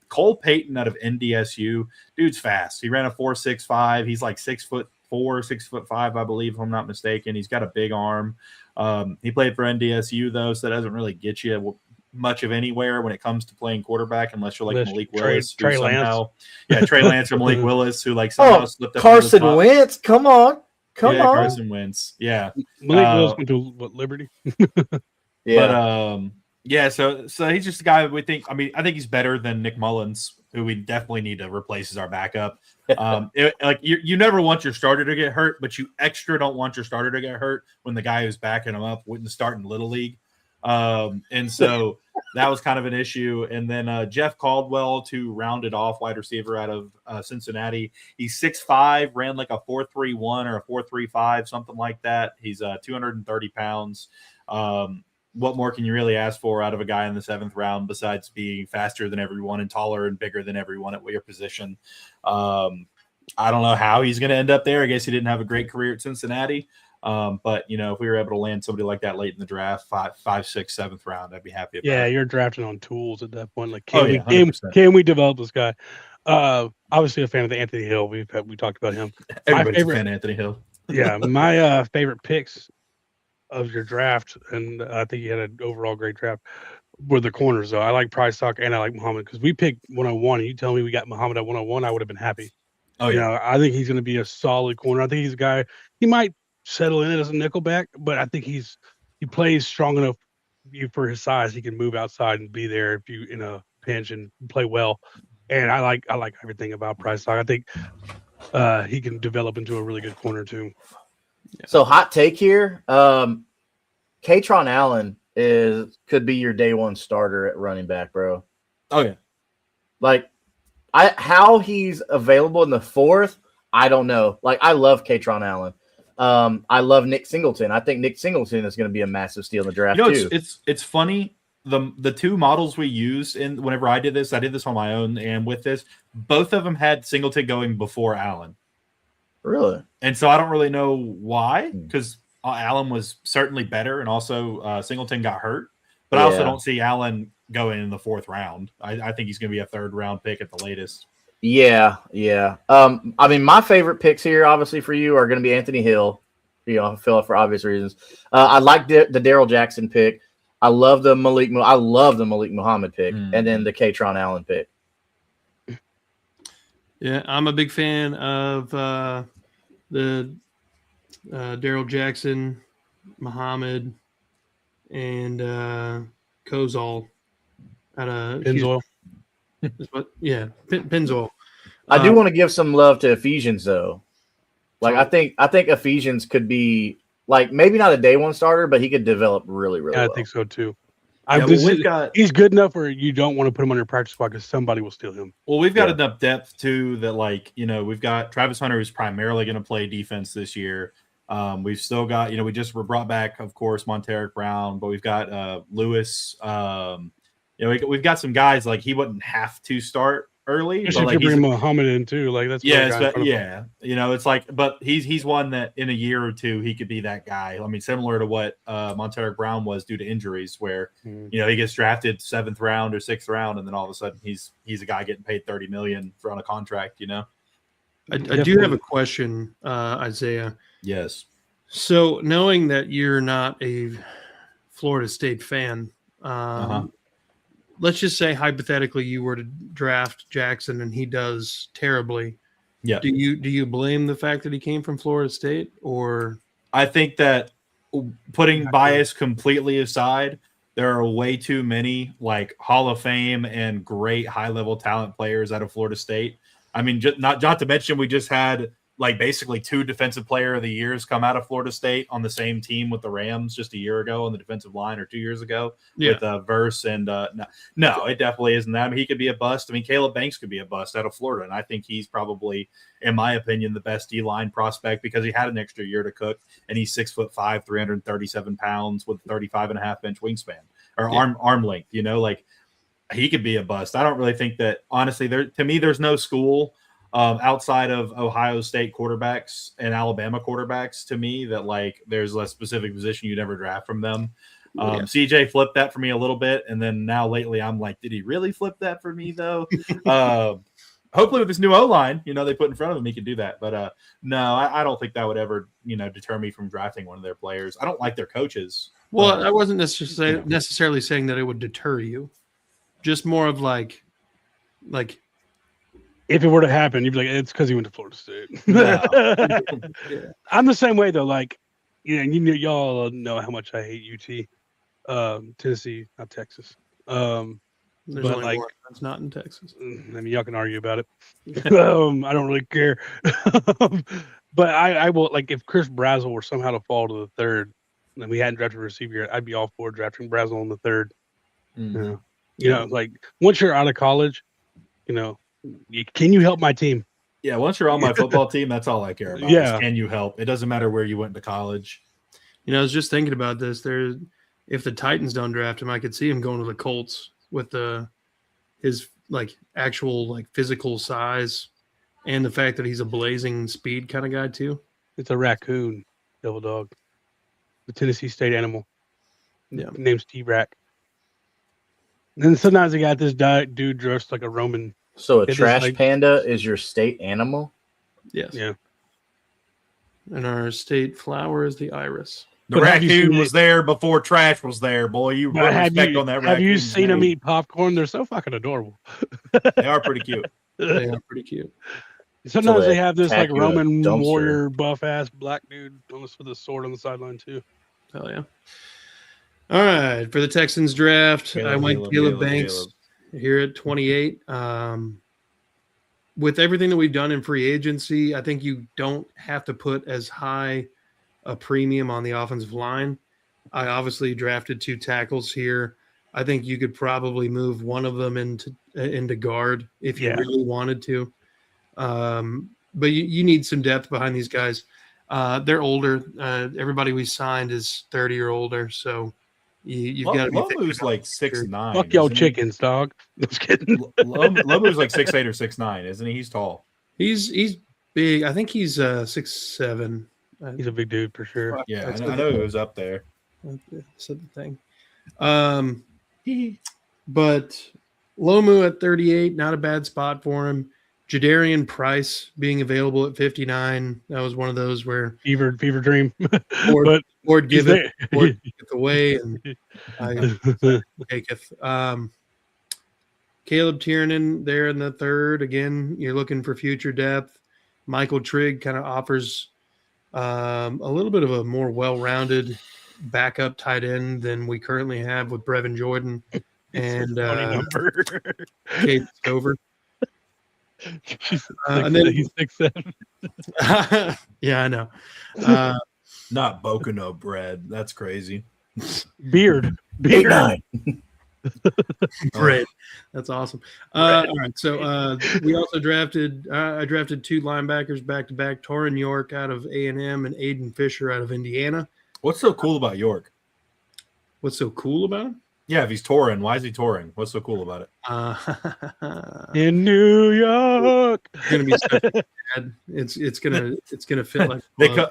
Cole Payton out of NDSU. Dude's fast. He ran a 4.65. He's like 6'4", 6'5", I believe, if I'm not mistaken. He's got a big arm. He played for NDSU, though, so that doesn't really get you much of anywhere when it comes to playing quarterback unless you're like Malik Willis. Trey Lance. Yeah, Trey Lance or Malik Willis, who like somehow slipped up. Carson Wentz, come on. Carson Wentz. Yeah. Malik Willis went to Liberty. Yeah. But so he's just a guy we think. I mean, I think he's better than Nick Mullins, who we definitely need to replace as our backup. You never want your starter to get hurt, but you extra don't want your starter to get hurt when the guy who's backing him up wouldn't start in Little League. And so that was kind of an issue. And then Jeff Caldwell to round it off, wide receiver out of Cincinnati. He's 6'5", ran like a 4.31 or a 4.35, something like that. He's 230 pounds. What more can you really ask for out of a guy in the 7th round besides being faster than everyone and taller and bigger than everyone at your position? I don't know how he's going to end up there. I guess he didn't have a great career at Cincinnati. But if we were able to land somebody like that late in the draft, 5, 6, 7th round, I'd be happy about it. You're drafting on tools at that point. Like, can we develop this guy? Obviously a fan of the Anthony Hill. We talked about him. Everybody's a fan of Anthony Hill. Yeah, my favorite picks of your draft, and I think you had an overall great draft, were the corners, though. I like Prysock and I like Muhammad because we picked 101, and you tell me we got Muhammad at 101, I would have been happy. Oh, yeah. I think he's going to be a solid corner. I think he's a guy, he might settle in as a nickelback, but I think he plays strong enough for his size. He can move outside and be there if you in a pinch and play well. And I like everything about Prysock. I think he can develop into a really good corner too. Yeah. So hot take here. Katron Allen could be your day one starter at running back, bro. Oh yeah. Like how he's available in the 4th, I don't know. Like I love Katron Allen. I love Nick Singleton. I think Nick Singleton is going to be a massive steal in the draft too. It's funny. The two models we used whenever I did this on my own, and with this, both of them had Singleton going before Allen. Really? And so I don't really know why, because Allen was certainly better, and also Singleton got hurt. But I also don't see Allen going in the 4th round. I think he's going to be a 3rd round pick at the latest. Yeah. I mean, my favorite picks here, obviously for you, are going to be Anthony Hill. Phil, for obvious reasons. I like the Darrell Jackson pick. I love the Malik Muhammad pick, and then the Katron Allen pick. Yeah, I'm a big fan of the Darrell Jackson, Muhammad, and Kozol out of Pennzoil. Pennzoil. I do want to give some love to Ephesians though. Like I think Ephesians could be like maybe not a day one starter, but he could develop really well. I think so too. He's good enough where you don't want to put him on your practice squad because somebody will steal him. Well, we've got enough depth too that we've got Travis Hunter who's primarily going to play defense this year. We've still got, we just were brought back, of course, Monteric Brown, but we've got Lewis. We've got some guys like he wouldn't have to start early. Especially But if like you bring Muhammad in too, like that's yeah, another guy in front of him. it's like, but he's one that in a year or two he could be that guy. I mean, similar to what Monteric Brown was due to injuries, where he gets drafted 7th round or 6th round, and then all of a sudden he's a guy getting paid $30 million on a contract. I do have a question, Isaiah. Yes. So knowing that you're not a Florida State fan, let's just say hypothetically you were to draft Jackson and he does terribly. Yeah. Do you blame the fact that he came from Florida State, or? I think that putting bias completely aside, there are way too many like Hall of Fame and great high level talent players out of Florida State. I mean, not to mention we just had like basically 2 defensive player of the years come out of Florida State on the same team with the Rams just a year ago on the defensive line, or 2 years ago with Verse and no, it definitely isn't that. I mean, he could be a bust. I mean, Caleb Banks could be a bust out of Florida, and I think he's probably, in my opinion, the best D-line prospect because he had an extra year to cook, and he's 6'5", 337 pounds with 35.5 inch wingspan or arm length. Like he could be a bust. I don't really think that, honestly. To me, there's no school outside of Ohio State quarterbacks and Alabama quarterbacks, to me, that like there's a specific position you never draft from them. CJ flipped that for me a little bit, and then now lately I'm like, did he really flip that for me though? Hopefully with this new O-line, they put in front of him, he can do that. But no, I don't think that would ever, deter me from drafting one of their players. I don't like their coaches. Well, I wasn't necessarily saying that it would deter you. Just more of like if it were to happen, you'd be like, it's because he went to Florida State. I'm the same way though. Like, y'all know how much I hate UT, Tennessee, not Texas. There's but only like, one that's not in Texas. I mean, y'all can argue about it. I don't really care. But I will, like, if Chris Brazzell were somehow to fall to the 3rd, and we hadn't drafted a receiver yet, I'd be all for drafting Brazzell in the 3rd. Like once you're out of college, can you help my team? Yeah, once you're on my football team, that's all I care about. Yeah. Can you help? It doesn't matter where you went to college. I was just thinking about this. If the Titans don't draft him, I could see him going to the Colts with his like actual like physical size and the fact that he's a blazing speed kind of guy too. It's a raccoon, devil dog, the Tennessee State animal. Yeah, name's T-Rack. And then sometimes they got this dude dressed like a Roman. So a trash panda is your state animal? Yes. Yeah. And our state flower is the iris. The raccoon was there before trash was there, boy. You put respect on that raccoon. Have you seen them eat popcorn? They're so fucking adorable. They are pretty cute. They are pretty cute. Sometimes they have this like Roman warrior buff ass black dude with a sword on the sideline too. Hell yeah. All right, for the Texans draft, I went Caleb Banks here at 28. With everything that we've done in free agency, I think you don't have to put as high a premium on the offensive line. I obviously drafted 2 tackles here. I think you could probably move one of them into guard if you really wanted to. But you need some depth behind these guys. They're older. Everybody we signed is 30 or older, so you've got to be Lomu's like 6'9". Fuck y'all chickens, dog. Just kidding. Lomu's like 6'8" or 6'9", isn't he? He's tall. He's big. I think he's 6'7". He's a big dude for sure. Yeah, I know he was up there. That's the thing. But Lomu at 38, not a bad spot for him. Jadarian Price being available at 59. That was one of those where fever dream. Or give it away, and I taketh. Caleb Tiernan there in the 3rd. Again, you're looking for future depth. Michael Trigg kind of offers a little bit of a more well-rounded backup tight end than we currently have with Brevin Jordan and Kate Stover. And then he's 6'7". Yeah, I know. Not Bocono bread. That's crazy. Beard. 8'9". Great. That's awesome. All right. So we also drafted. I drafted 2 linebackers back to back: Torrin York out of A&M and Aiden Fisher out of Indiana. What's so cool about York? What's so cool about him? Yeah, if he's touring, why is he touring? What's so cool about it? In New York. It's gonna be so bad. It's gonna fit like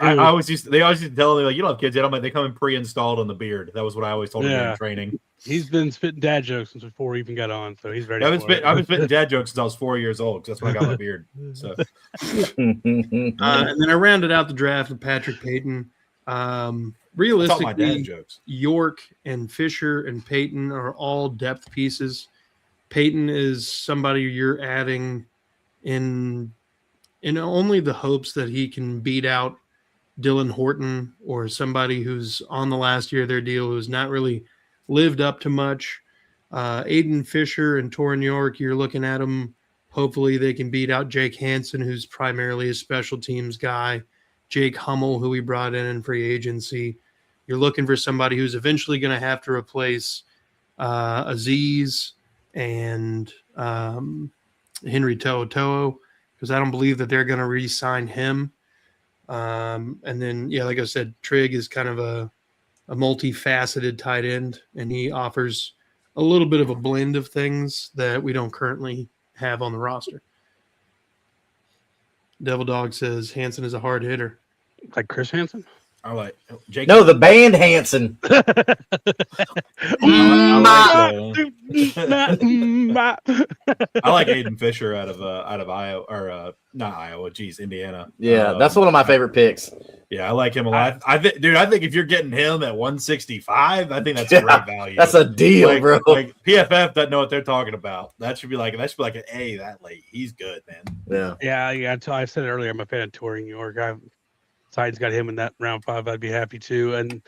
I always used to tell them, like, you don't have kids yet. I'm like, they come in pre-installed on the beard. That was what I always told them in training. He's been spitting dad jokes since before we even got on, so he's ready. I've been spitting dad jokes since I was 4 years old. That's when I got my beard. So, and then I rounded out the draft with Patrick Payton. Realistically, my dad jokes. York and Fisher and Payton are all depth pieces. Payton is somebody you're adding in only the hopes that he can beat out Dylan Horton or somebody who's on the last year of their deal who's not really lived up to much. Aiden Fisher and Torrin York, you're looking at them. Hopefully they can beat out Jake Hansen, who's primarily a special teams guy. Jake Hummel, who we brought in free agency. You're looking for somebody who's eventually going to have to replace Aziz and Henry To'oTo'o, because I don't believe that they're going to re-sign him. And then, like I said, Trigg is kind of a multifaceted tight end, and he offers a little bit of a blend of things that we don't currently have on the roster. Devil Dog says Hansen is a hard hitter. Like Chris Hansen? I like Jake. No, the band Hanson. I like Aiden Fisher out of Iowa or not Iowa. Geez, Indiana. Yeah, that's one of my favorite picks. Yeah, I like him a lot. I think if you're getting him at 165, I think that's a great value. That's a deal, bro. Like PFF doesn't know what they're talking about. That should be like an A that late. He's good, man. Yeah. Until I said earlier, I'm a fan of Touring York. Sides got him in that round 5. I'd be happy to. And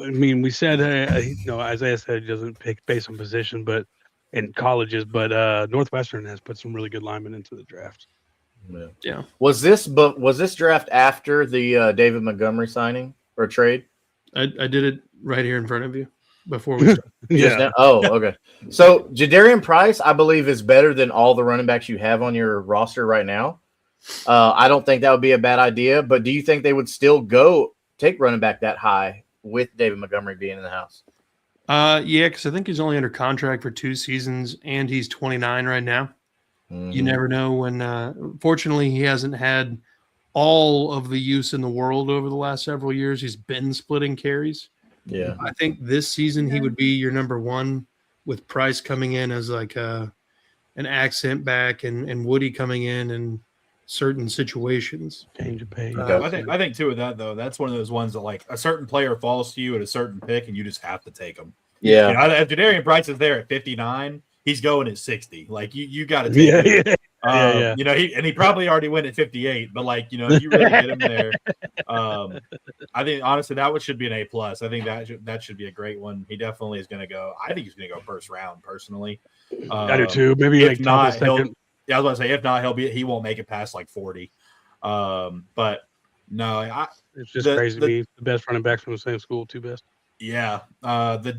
I mean, we said, Isaiah said he doesn't pick based on position, but in colleges. But Northwestern has put some really good linemen into the draft. Yeah. Was this draft after the David Montgomery signing or trade? I did it right here in front of you before we started. Okay. So Jadarian Price, I believe, is better than all the running backs you have on your roster right now. I don't think that would be a bad idea, but do you think they would still go take running back that high with David Montgomery being in the house? Yeah, because I think he's only under contract for 2 seasons, and he's 29 right now. Mm-hmm. You never know when. Fortunately, he hasn't had all of the use in the world over the last several years. He's been splitting carries. Yeah, I think this season he would be your number 1 with Price coming in as like an accent back and Woody coming in certain situations. Change of pace. I think too with that though, that's one of those ones that like a certain player falls to you at a certain pick and you just have to take him. Yeah. If Jadarian Price is there at 59, he's going at 60. Like you got to take him. He probably already went at 58, but like if you really get him there, I think honestly that should be an A+. I think that should be a great one. He definitely is going to go. I think he's going to go first round personally. I do too. Maybe if like not, second. I was going to say, if not, he won't make it past like 40. But no, it's just crazy to me. The best running backs from the same school, 2 best. Yeah. The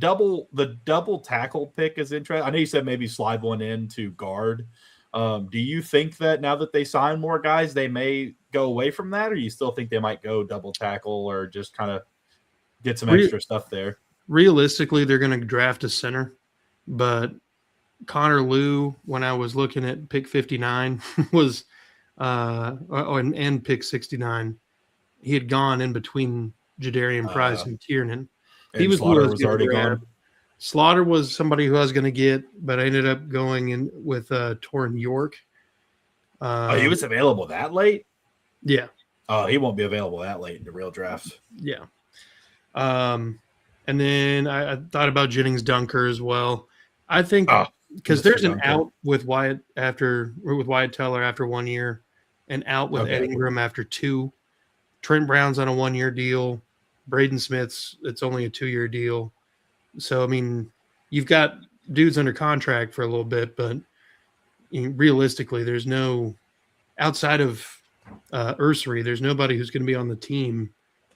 double tackle pick is interesting. I know you said maybe slide one in to guard. Do you think that now that they sign more guys, they may go away from that, or you still think they might go double tackle or just kind of get some extra stuff there? Realistically, they're going to draft a center, but Connor Liu, when I was looking at pick 59, was and pick 69, he had gone in between Jadarian Price and Tiernan. He was already gone. Slaughter was somebody who I was going to get, but I ended up going in with Torrin York. He was available that late? Yeah. Oh, he won't be available that late in the real draft. Yeah. And then I thought about Jennings Dunker as well. I think because there's an out with Wyatt Teller after 1 year, and out with Ed Ingram after 2. Trent Brown's on a 1-year deal. Braden Smith's, it's only a 2-year deal. So, I mean, you've got dudes under contract for a little bit, but realistically, there's no – outside of Ursary, there's nobody who's going to be on the team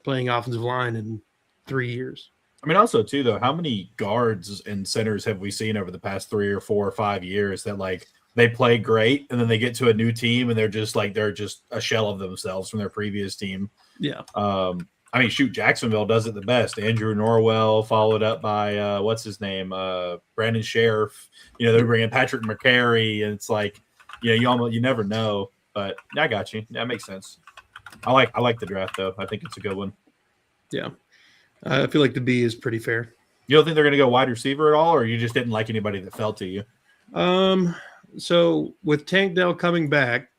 playing offensive line in 3 years. I mean, also too though, how many guards and centers have we seen over the past 3 or 4 or 5 years that like they play great and then they get to a new team and they're just a shell of themselves from their previous team. Yeah. I mean, shoot, Jacksonville does it the best. Andrew Norwell, followed up by what's his name, Brandon Sheriff. You know, they're bringing Patrick McCary, and it's like, you never know. But I got you. That makes sense. I like the draft though. I think it's a good one. Yeah, I feel like the B is pretty fair. You don't think they're going to go wide receiver at all, or you just didn't like anybody that fell to you? So with Tank Dell coming back,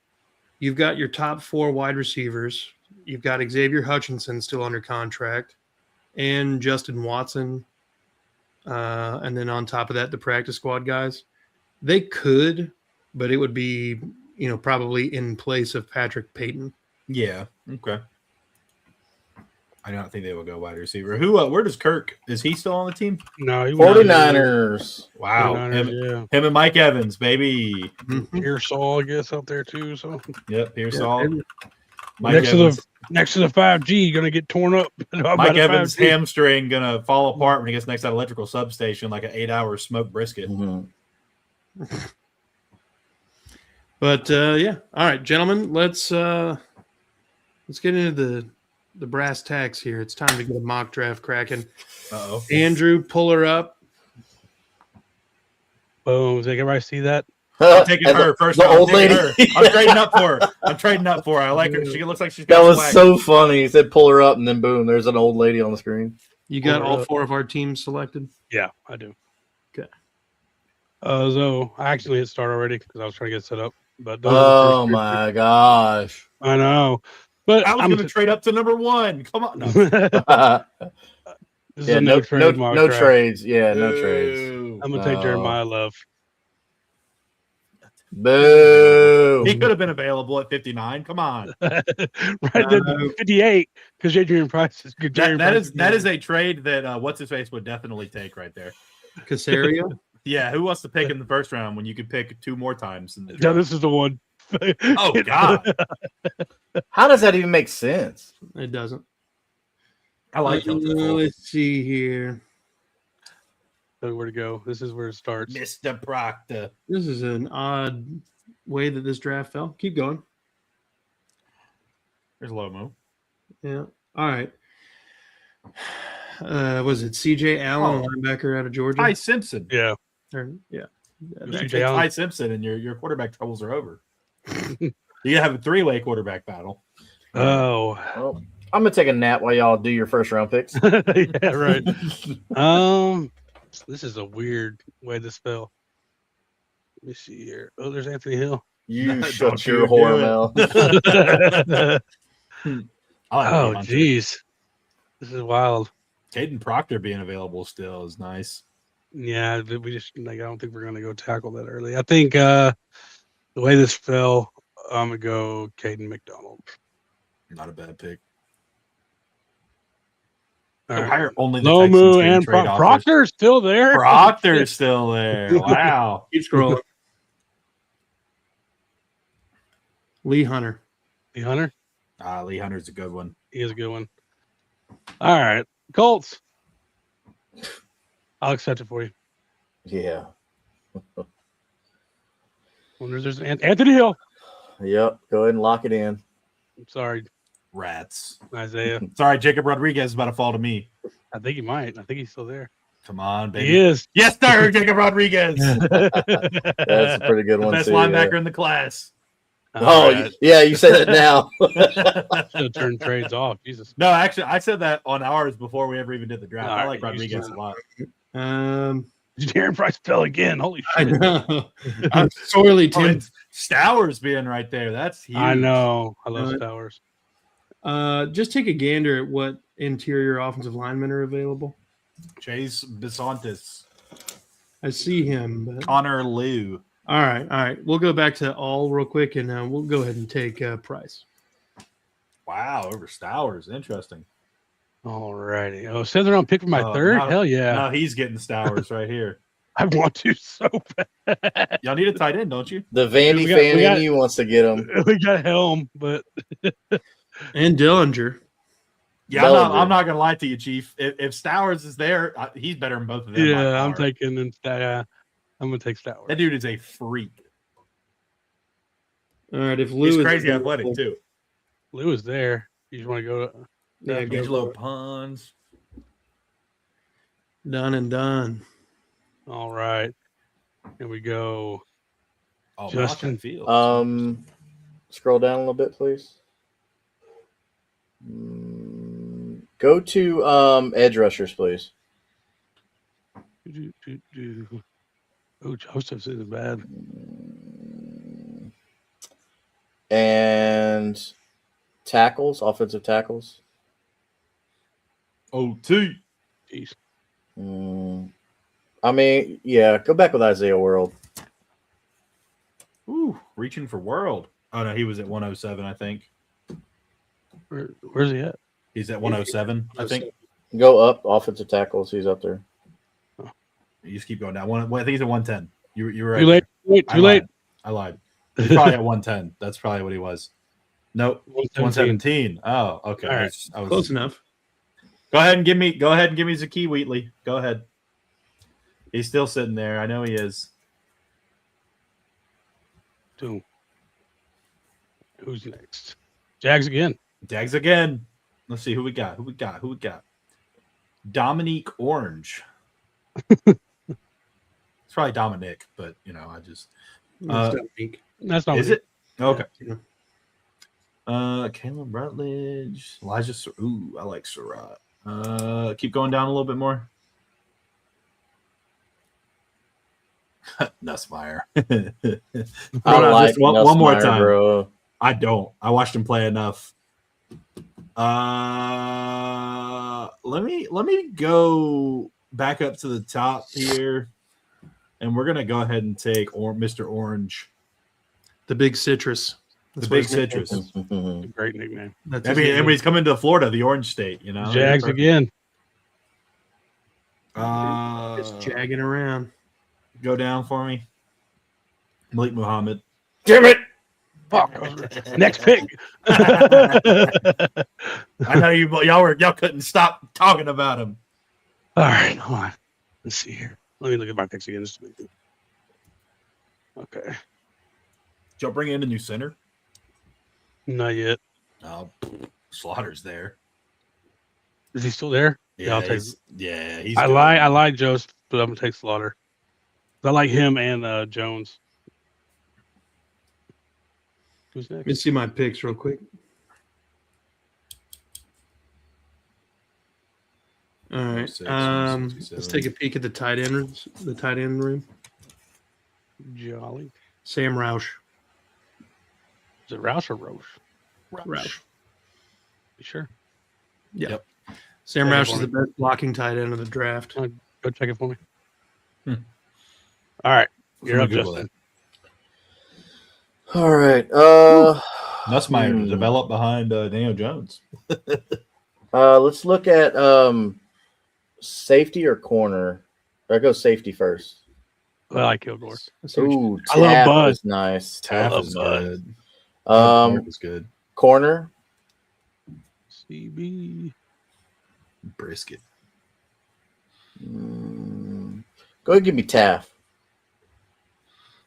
you've got your top 4 wide receivers. You've got Xavier Hutchinson still under contract, and Justin Watson, and then on top of that, the practice squad guys. They could, but it would be, probably in place of Patrick Payton. Yeah. Okay. I don't think they will go wide receiver. Where does Kirk? Is he still on the team? No, he 49ers. Wow. 49ers, Him and Mike Evans, baby. Pearsall, I guess, out there too. So Yep, Pearsall. Yeah. next to the 5G, gonna get torn up. Mike Evans' hamstring gonna fall apart when he gets next to that electrical substation, like an 8-hour smoked brisket. Mm-hmm. But yeah, all right, gentlemen, let's get into the brass tacks here. It's time to get a mock draft cracking. Uh-oh. Andrew, pull her up. Boom! Did everybody see that? I'm taking her first. The old lady. I'm trading up for her. I like her. She looks like she's got That was swag. so funny. He said, "Pull her up," and then boom, there's an old lady on the screen. You got Pull her all up. 4 of our teams selected? Yeah, I do. Okay. So I actually hit start already because I was trying to get set up. But those are the Oh first my gosh! I know. But I was I'm going to trade up to number 1. Come on. No. This is Yeah, a no trade mock draft. trades. Yeah, no trades. Boo. I'm gonna take Jeremiah Love. Boo! He could have been available at 59. Come on. Right then 58 because Adrian Price is good. That is a trade that what's his face would definitely take right there. Casario? Yeah, who wants to pick in the first round when you could pick 2 more times in the No, draft? this is the one. Oh God. How does that even make sense? It doesn't. I like Hilton Full. Let's see here. Where to go? This is where it starts. Mr. Proctor. This is an odd way that this draft fell. Keep going. There's Lomo. Yeah. All right. Was it CJ Allen, linebacker out of Georgia? Ty Simpson. Yeah. Yeah. CJ Allen. Ty Simpson, and your quarterback troubles are over. You have a 3-way quarterback battle. Oh. Well, I'm gonna take a nap while y'all do your first round picks. Yeah, right. This is a weird way this fell. Let me see here. Oh, there's Anthony Hill. You Don't shut you your do whore it. mouth. Oh, jeez. This is wild. Caden Proctor being available still is nice. Yeah, we just I don't think we're gonna go tackle that early. I think the way this fell, I'm gonna go Caden McDonald. Not a bad pick. All So right. why are only the Texans Lomu getting and trade offers? Proctor's still there. Proctor's still there. Wow. Keep scrolling. Lee Hunter. The Hunter. Lee Hunter's a good one. He is a good one. All right, Colts. I'll accept it for you. Yeah. Wonder if there's Anthony Hill. Yep. Go ahead and lock it in. I'm sorry, Rats. Isaiah. Sorry, Jacob Rodriguez is about to fall to me. I think he might. I think he's still there. Come on, baby. He is. Yes, sir, Jacob Rodriguez. That's a pretty good The one best too. linebacker Yeah. in the class. Oh, yeah, you say that now. Should have turned trades off. Jesus. No, actually, I said that on ours before we ever even did the draft. All I right, like you Rodriguez a should. lot. Darren Price fell again. Holy I shit. know. I'm sorely Oh, tempted. it's Stowers being right there. That's huge. I know. I love Stowers. Just take a gander at what interior offensive linemen are available. Chase Bisontis. I see him. But... Connor Liu. All right. We'll go back to all real quick, and we'll go ahead and take Price. Wow, over Stowers. Interesting. All righty. Oh, 7th round pick for my Oh, third? no. Hell yeah. No, he's getting Stowers right here. I want to so bad. Y'all need a tight end, don't you? The Vandy We fan got- in you wants to get him. We got Helm, but And Dillinger. Yeah, Bellinger. I'm not gonna lie to you, Chief. If Stowers is there, he's better than both of them. by Yeah, I'm far. taking I'm gonna take Stowers. That dude is a freak. All right, if He's Lou is crazy athletic too. Lou is there. You just want to go to Yeah, go Angelo for it. Pons. Done and done. all right. Here we go. Oh, Justin. Malachi Fields. Scroll down a little bit, please. Go to edge rushers, please. Oh, Joseph's isn't bad. And tackles, offensive tackles. OT. Jeez. I mean, yeah, go back with Isaiah World. Ooh, reaching for world. Oh no, he was at 107, I think. Where's he at? He's at 107, I think. Go up, offensive tackles. He's up there. You just keep going down. I think he's at 110. You were right. Too late. Too late. I lied. He's probably at 110. That's probably what he was. Nope. 117. Oh, okay. All right. I was Close enough. Go ahead and give me Zakee Wheatley. Go ahead. He's still sitting there. I know he is. Boom. Who's next? Jags again. Jags again. Let's see who we got. Dominique Orange. It's probably Dominic, but I just That's not weak. That's not is it? Okay. Yeah. Caleb Rutledge, Elijah. Ooh, I like Surratt. Keep going down a little bit more. Nussmeier. I like one more Nussmeier, time, bro. I don't. I watched him play enough. Let me go back up to the top here, and we're gonna go ahead and take Mr. Orange, The big citrus. the big citrus. Great nickname. That's I his mean, name. everybody's coming to Florida, the Orange State. Jags again. Just jagging around. Go down for me, Malik Muhammad. Damn it! Fuck. Next pick. I know y'all couldn't stop talking about him. All right, hold on. Let's see here. Let me look at my picks again. Just to make it. Okay. Did y'all bring in a new center? Not yet. Oh, Slaughter's there. Is he still there? Yeah, I'll take. he's good. I like Joseph, but I'm gonna take Slaughter. I like him and Jones. Who's Let me next? see my picks real quick. All right. 66, Let's take a peek at the tight end room. Jolly. Sam Roush. Is it Roush or Roche? Roush. You sure? Yeah. Yep. Sam Yeah, Roush for is me. the best blocking tight end of the draft. Go check it for me. Hmm. All right. You're up, Google Justin. All right. Nussmeier developed behind Daniel Jones. Let's look at safety or corner. I go safety first. I like Kilgore. Ooh, I love Taff Bud. is nice. Taff love is Bud. good. Um, is good. corner. CB. Brisket. Go ahead and give me Taff.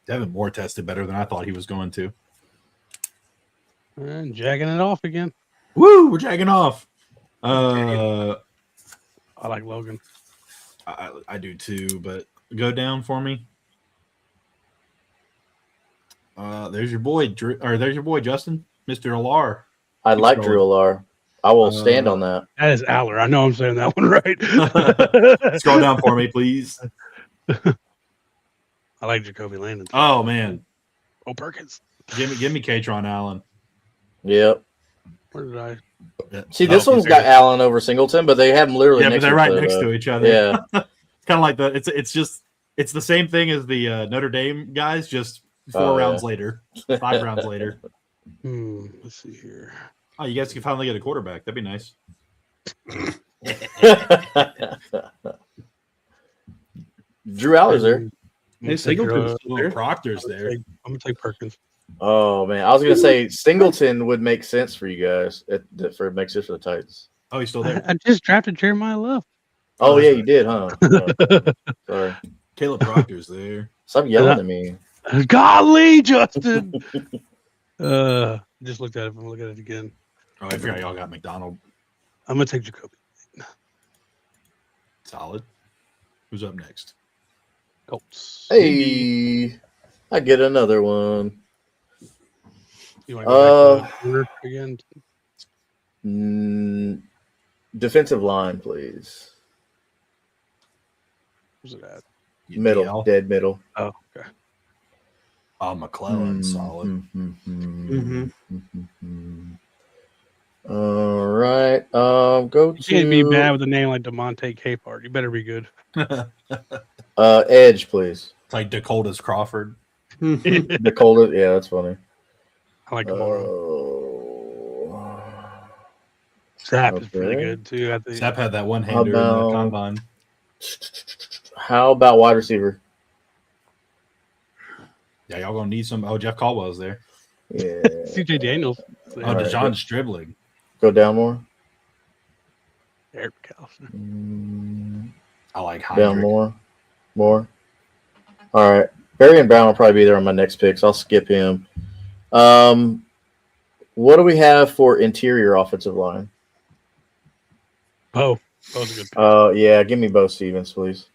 Devin Moore tested better than I thought he was going to. And jagging it off again. Woo, we're jagging off. I I like Logan. do too, but go down for me. There's your boy, Drew, or there's your boy Justin, Mr. Alar. I Keep like scrolling. Drew Alar. I will stand on that. That is Aller. I know I'm saying that one right. Scroll down for me, please. I like Jacoby Landon. Oh man, Oh, Perkins. give me Katron Allen. Yep. Where did I? See, this one's got Allen over Singleton, but they have them literally Yeah, but next they're to right each other, next though. to each other. Yeah. It's kind of like it's the same thing as the Notre Dame guys, just 4 Oh, rounds yeah. later, 5 rounds later. Let's see here. Oh, you guys can finally get a quarterback. That'd be nice. Drew Aller's there. Hey, Singleton's still Little there. Proctor's there. I'm gonna take Perkins. Oh man, I was gonna say Singleton would make sense for you guys. It makes sense for the Titans. Oh, he's still there. I just drafted Jeremiah Love. Oh, that's yeah, right. you did, huh? Yeah. Sorry. Caleb Proctor's there. Stop yelling at me. Golly, Justin. Just looked at it. I'm looking at it again. Oh, I forgot y'all got McDonald. I'm gonna take Jacoby. Solid. Who's up next? Colts. Hey, I get another one. You want to go back to the corner again? Defensive line, please. Where's it at? Middle, DL? dead middle. Oh, okay. Oh, McClellan, solid. All right. Go You can't be bad to with a name like DeMonte Capehart. You better be good. edge, please. It's like Dakota's Crawford. Dakota. Yeah, that's funny. I like Kamara. Sapp is pretty okay. good too. I think. Sapp had that one hander in the combine. How about wide receiver? Yeah, y'all gonna need some. Oh, Jeff Caldwell's there. Yeah. CJ Daniels. Oh, All right, DeJohn's dribbling. Go down more. Eric Carlson. I like Down Heinrich. more. All right. Barry and Brown will probably be there on my next pick, so I'll skip him. What do we have for interior offensive line? Bo's a good pick. Yeah, give me Bo Stevens, please.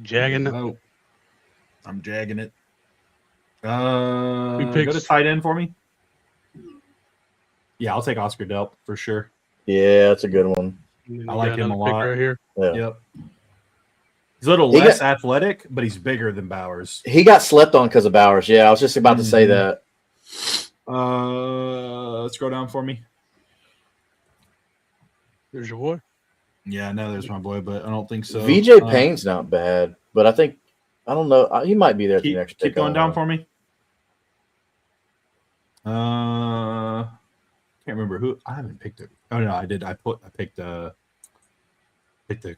Jagging. Oh, I'm jagging it. Who Go picks? to tight end for me. Yeah, I'll take Oscar Delp for sure. Yeah, that's a good one. You I like got him a another pick lot. right here. Yeah. Yep. He's a little He less got- athletic, but he's bigger than Bowers. He got slept on because of Bowers. Yeah, I was just about to say Mhm. that. Let's go down for me. There's your boy. Yeah, no, there's my boy, but I don't think so. VJ Payne's not bad, but I don't know. He might be there at the next pick. Keep going down for me. Can't remember who. I haven't picked it. Oh no, I did. I picked the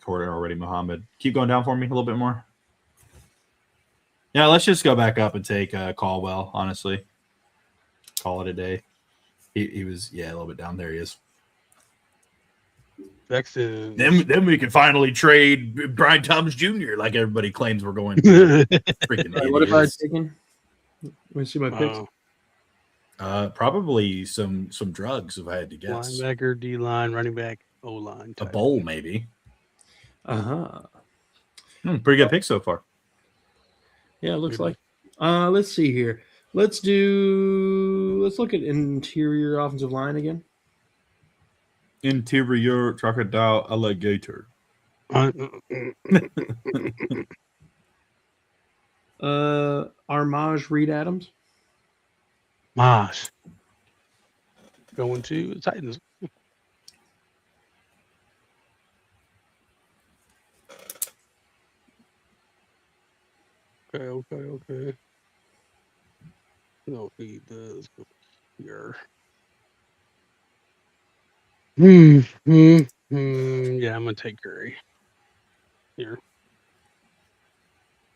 quarter already. Muhammad. Keep going down for me a little bit more. Yeah, let's just go back up and take Caldwell. Honestly, call it a day. He was a little bit down there. He is. Texans. Then we can finally trade Brian Thomas Jr. like everybody claims we're going to. Freaking All right, what have I idiots. taken? Let me see my picks. Probably some drugs if I had to guess. Linebacker, D line, running back, O line. A bowl maybe. Uh-huh. Pretty good pick so far. Yeah, it looks like. Let's see here. Let's look at interior offensive line again. Interior crocodile alligator. Armage Reed Adams. Mosh. Going to the Titans. Okay. No, he does go here. Yeah, I'm gonna take Curry. Here.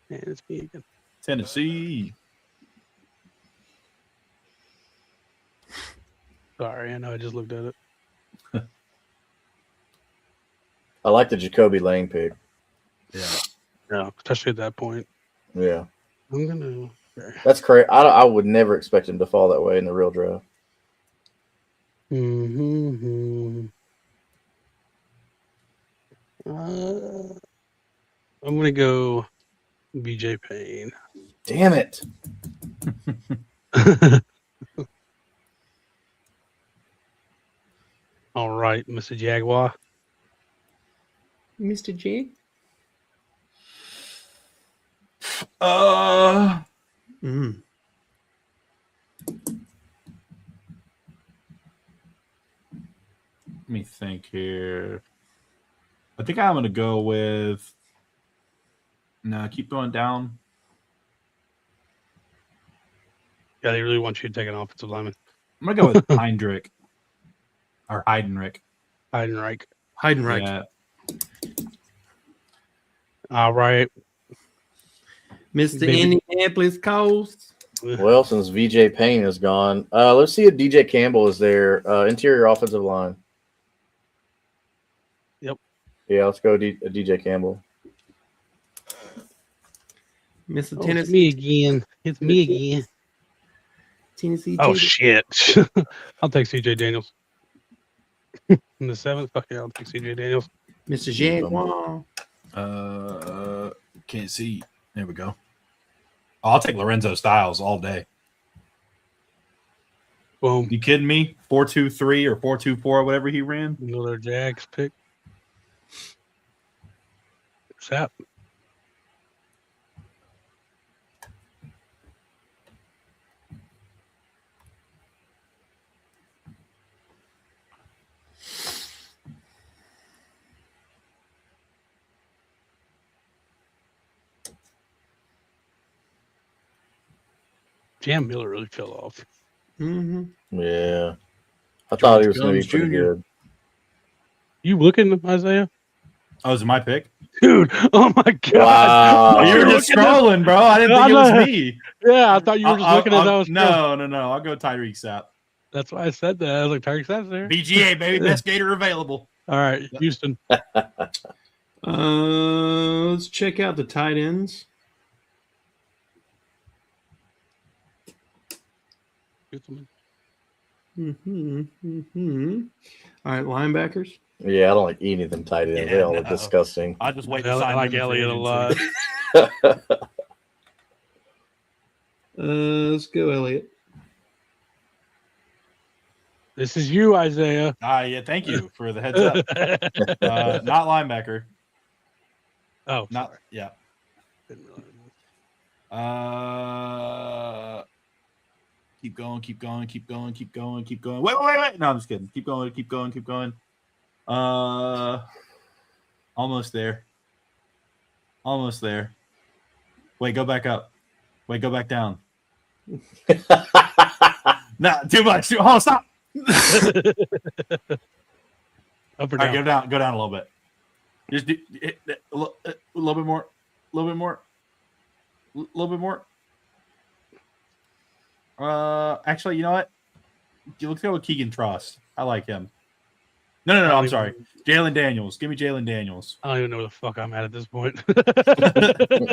And it's me again. Tennessee. Sorry, I know I just looked at it. I like the Jacoby Lane pick. Yeah. Yeah, especially at that point. Yeah, I'm gonna. Okay. that's crazy. I would never expect him to fall that way in the real draft. I'm gonna go BJ Payne. Damn it! All right, Mr. Jaguar. Mr. J. Let me think here. I think I'm going to go with. No, keep going down. Yeah, they really want you to take an offensive lineman. I'm going to go with Heinrich. Or Heidenreich. Heidenreich. Yeah. All right. Mr. Baby. Indianapolis Colts. Well, since VJ Payne is gone, let's see if DJ Campbell is there. Interior offensive line. Yep. Yeah, let's go DJ Campbell. Miss the Oh, it's Tennessee. me again. It's me again. Tennessee. Oh Titans. shit! I'll take CJ Daniels in the 7th. Fuck yeah, I'll take CJ Daniels. Mr. Jaguar. Can't see. There we go. Oh, I'll take Lorenzo Styles all day. Boom. You kidding me? 4.23 or 4.24, whatever he ran. Another Jags pick. Sap. Jam Miller really fell off. Mm-hmm. Yeah. I thought he was going to Jones be pretty Jr. good. You looking, Isaiah? Oh, is it my pick? Dude, oh my god. Wow. Oh, you were You're just looking at- scrolling, bro. I didn't think it was me. Yeah, I thought you were just looking as I was scrolling. No. I'll go Tyreek Sapp. That's why I said that. I was like, Tyreek Sapp's there. BGA, baby. Best gator available. All right, Houston. Let's check out the tight ends. Mm-hmm. All right, linebackers. Yeah, I don't like any of them tight ends. They Yeah, all look no. disgusting. I just wait to I sign like them to free Elliott a agency. lot. Let's go, Elliott. This is you, Isaiah. Yeah, thank you for the heads up. Not linebacker. Oh, Not sorry. yeah. Didn't realize. Keep going. Wait. No, I'm just kidding. Keep going. Almost there. Wait, go back up. Wait, go back down. No, too much. Oh, stop. Up or All right, down? go down a little bit. Just do a little bit more. Actually, you know what? Let's go with Keegan Truss. I like him. No. I'm sorry. Jalen Daniels. Give me Jalen Daniels. I don't even know where the fuck I'm at this point.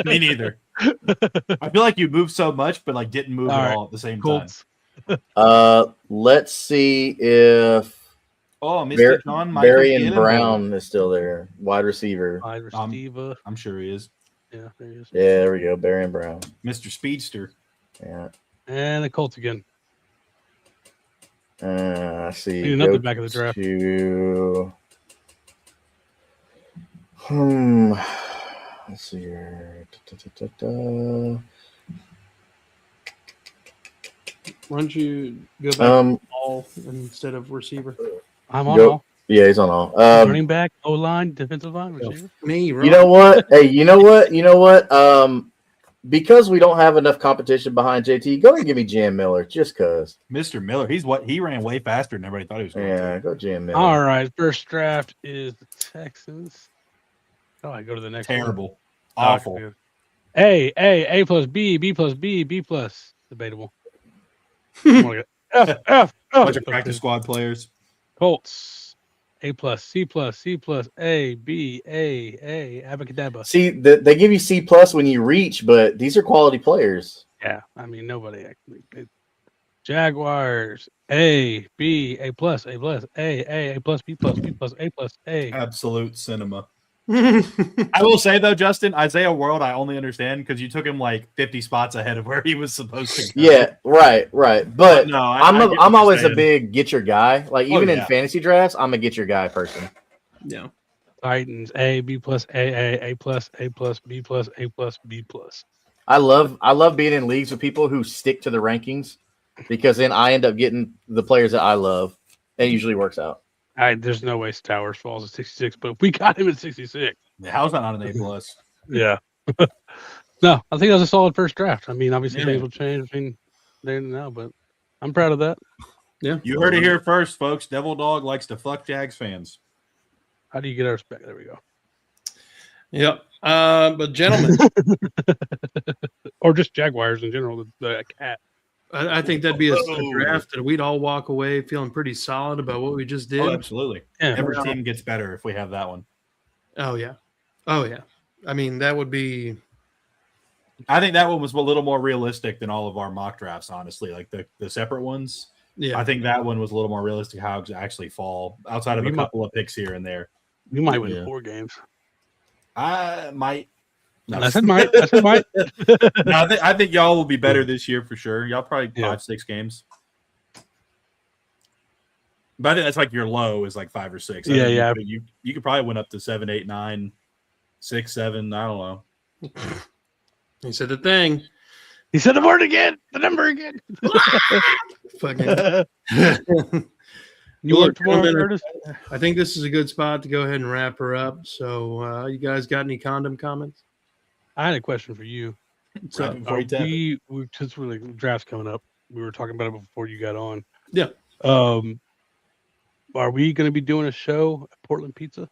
Me neither. I feel like you moved so much, but like didn't move All at right. all at the same Colts. Let's see if time. Oh, Mr. John Michael Barry and Gillenburg. Brown is still there. Wide receiver. Wide receiver. I'm sure he is. Yeah, there he is. Yeah, there we go. Barry and Brown. Mr. Speedster. Yeah. And the Colts again. I see. Need another Go back of the draft. To... Let's see here. Why don't you go back to ball instead of receiver? I'm on Go- all. Yeah, he's on all. Running back, O-line, defensive line, receiver. Me, right? You know what? Hey, you know what? Because we don't have enough competition behind JT, go ahead and give me Jam Miller, just cause. Mr. Miller. He ran way faster than everybody thought he was going Yeah, to. go Jam Miller. All right, first draft is the Texans. Oh, I go to the next one. Terrible. Oh, Awful. good. A plus B, B plus B, B plus. Debatable. I'm gonna get F. Bunch of practice squad players. Colts. A plus, C plus, C plus, A, B, A, Abacadabra. See, they give you C plus when you reach, but these are quality players. Yeah, I mean, nobody actually. Jaguars. A, B, A plus, A plus, A plus, B plus, B plus, A plus, A. Absolute cinema. I will say though, Justin, Isaiah World, I only understand because you took him like 50 spots ahead of where he was supposed to go. Yeah, right. But no, I'm get what I'm you're always a saying. big get your guy. Like Oh, even in yeah. fantasy drafts, I'm a get your guy person. Yeah. Titans. A, B plus, A plus, A plus, B plus, A plus, B plus. I love being in leagues with people who stick to the rankings because then I end up getting the players that I love. And it usually works out. There's no way Towers falls at 66, but we got him at 66. How's that not an A plus? Yeah. No, I think that was a solid first draft. I mean, obviously Yeah. things will change between there and now, but I'm proud of that. Yeah. You heard it here first, folks. Devil Dog likes to fuck Jags fans. How do you get our respect? There we go. Yep. But gentlemen, or just Jaguars in general. The cat. I think that'd be a draft that we'd all walk away feeling pretty solid about what we just did. Oh, absolutely. Yeah. Every team gets better if we have that one. Oh yeah. I mean, that would be. I think that one was a little more realistic than all of our mock drafts, honestly. Like the separate ones. Yeah. I think that one was a little more realistic how it actually fall outside of a couple of picks here and there. You might win 4 games. I might. No, I said might. I said might. No, I think y'all will be better this year for sure. Y'all probably 5-6 games. But I think that's like your low is like 5 or 6. Yeah. You could probably win up to 7, 8, 9, 6, 7. I don't know. He said the thing. He said the word again. The number again. Fucking. You work tomorrow, Curtis? I think this is a good spot to go ahead and wrap her up. So, you guys got any condom comments? I had a question for you. So, we since we're like draft's coming up, we were talking about it before you got on. Yeah. Are we going to be doing a show at Portland Pizza?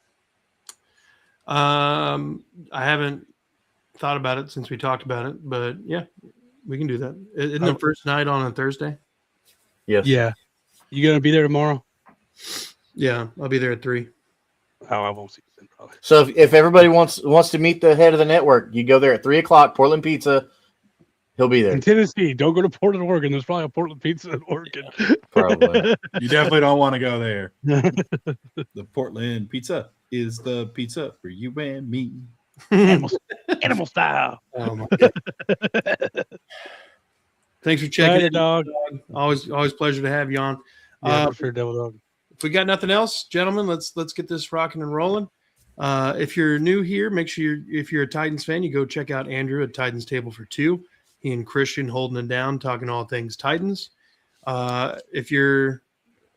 I haven't thought about it since we talked about it, but yeah, we can do that. Isn't the first night on a Thursday? Yes. Yeah. You going to be there tomorrow? Yeah, I'll be there at 3. Oh, I won't see you then, probably. So if everybody wants to meet the head of the network, you go there at 3:00. Portland Pizza. He'll be there. In Tennessee, don't go to Portland, Oregon. There's probably a Portland Pizza in Oregon. Probably. You definitely don't want to go there. The Portland Pizza is the pizza for you and me. Animal style. Oh my God. Thanks for checking in, dog. Always pleasure to have you on. Yeah, for sure, Devil Dog. If we got nothing else, gentlemen, let's get this rocking and rolling. If you're new here, make sure if you're a Titans fan, you go check out Andrew at Titans Table for Two. He and Christian holding it down, talking all things Titans. If you're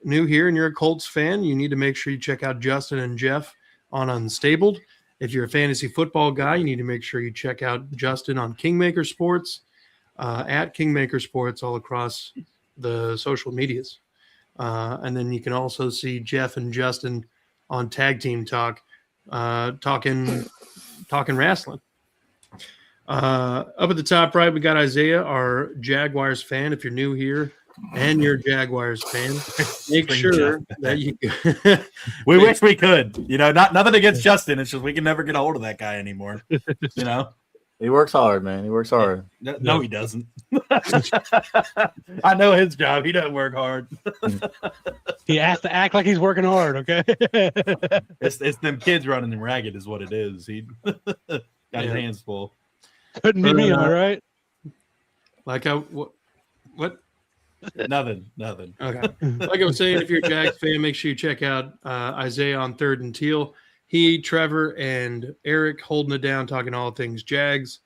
new here and you're a Colts fan, you need to make sure you check out Justin and Jeff on Unstabled. If you're a fantasy football guy, you need to make sure you check out Justin on Kingmaker Sports, at Kingmaker Sports all across the social medias. And then you can also see Jeff and Justin on Tag Team Talk, talking wrestling. Up at the top right, we got Isaiah, our Jaguars fan. If you're new here and you're a Jaguars fan, make sure that you. We wish we could. Nothing against Justin. It's just we can never get a hold of that guy anymore. He works hard, man. He works hard. No, he doesn't. I know his job. He doesn't work hard. He has to act like he's working hard, okay? It's them kids running him ragged is what it is. He got his hands full. Couldn't be me, all right? Like what? Nothing. Okay. Like I was saying, if you're a Jags fan, make sure you check out Isaiah on Third and Teal. He, Trevor, and Eric holding it down, talking all things Jags.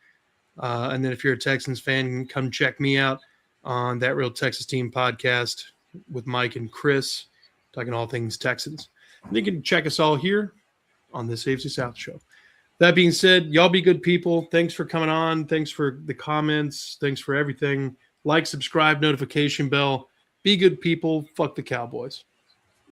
And then if you're a Texans fan, come check me out on That Real Texas Team podcast with Mike and Chris, talking all things Texans. And you can check us all here on this AFC South show. That being said, y'all be good people. Thanks for coming on. Thanks for the comments. Thanks for everything. Like, subscribe, notification bell. Be good people. Fuck the Cowboys.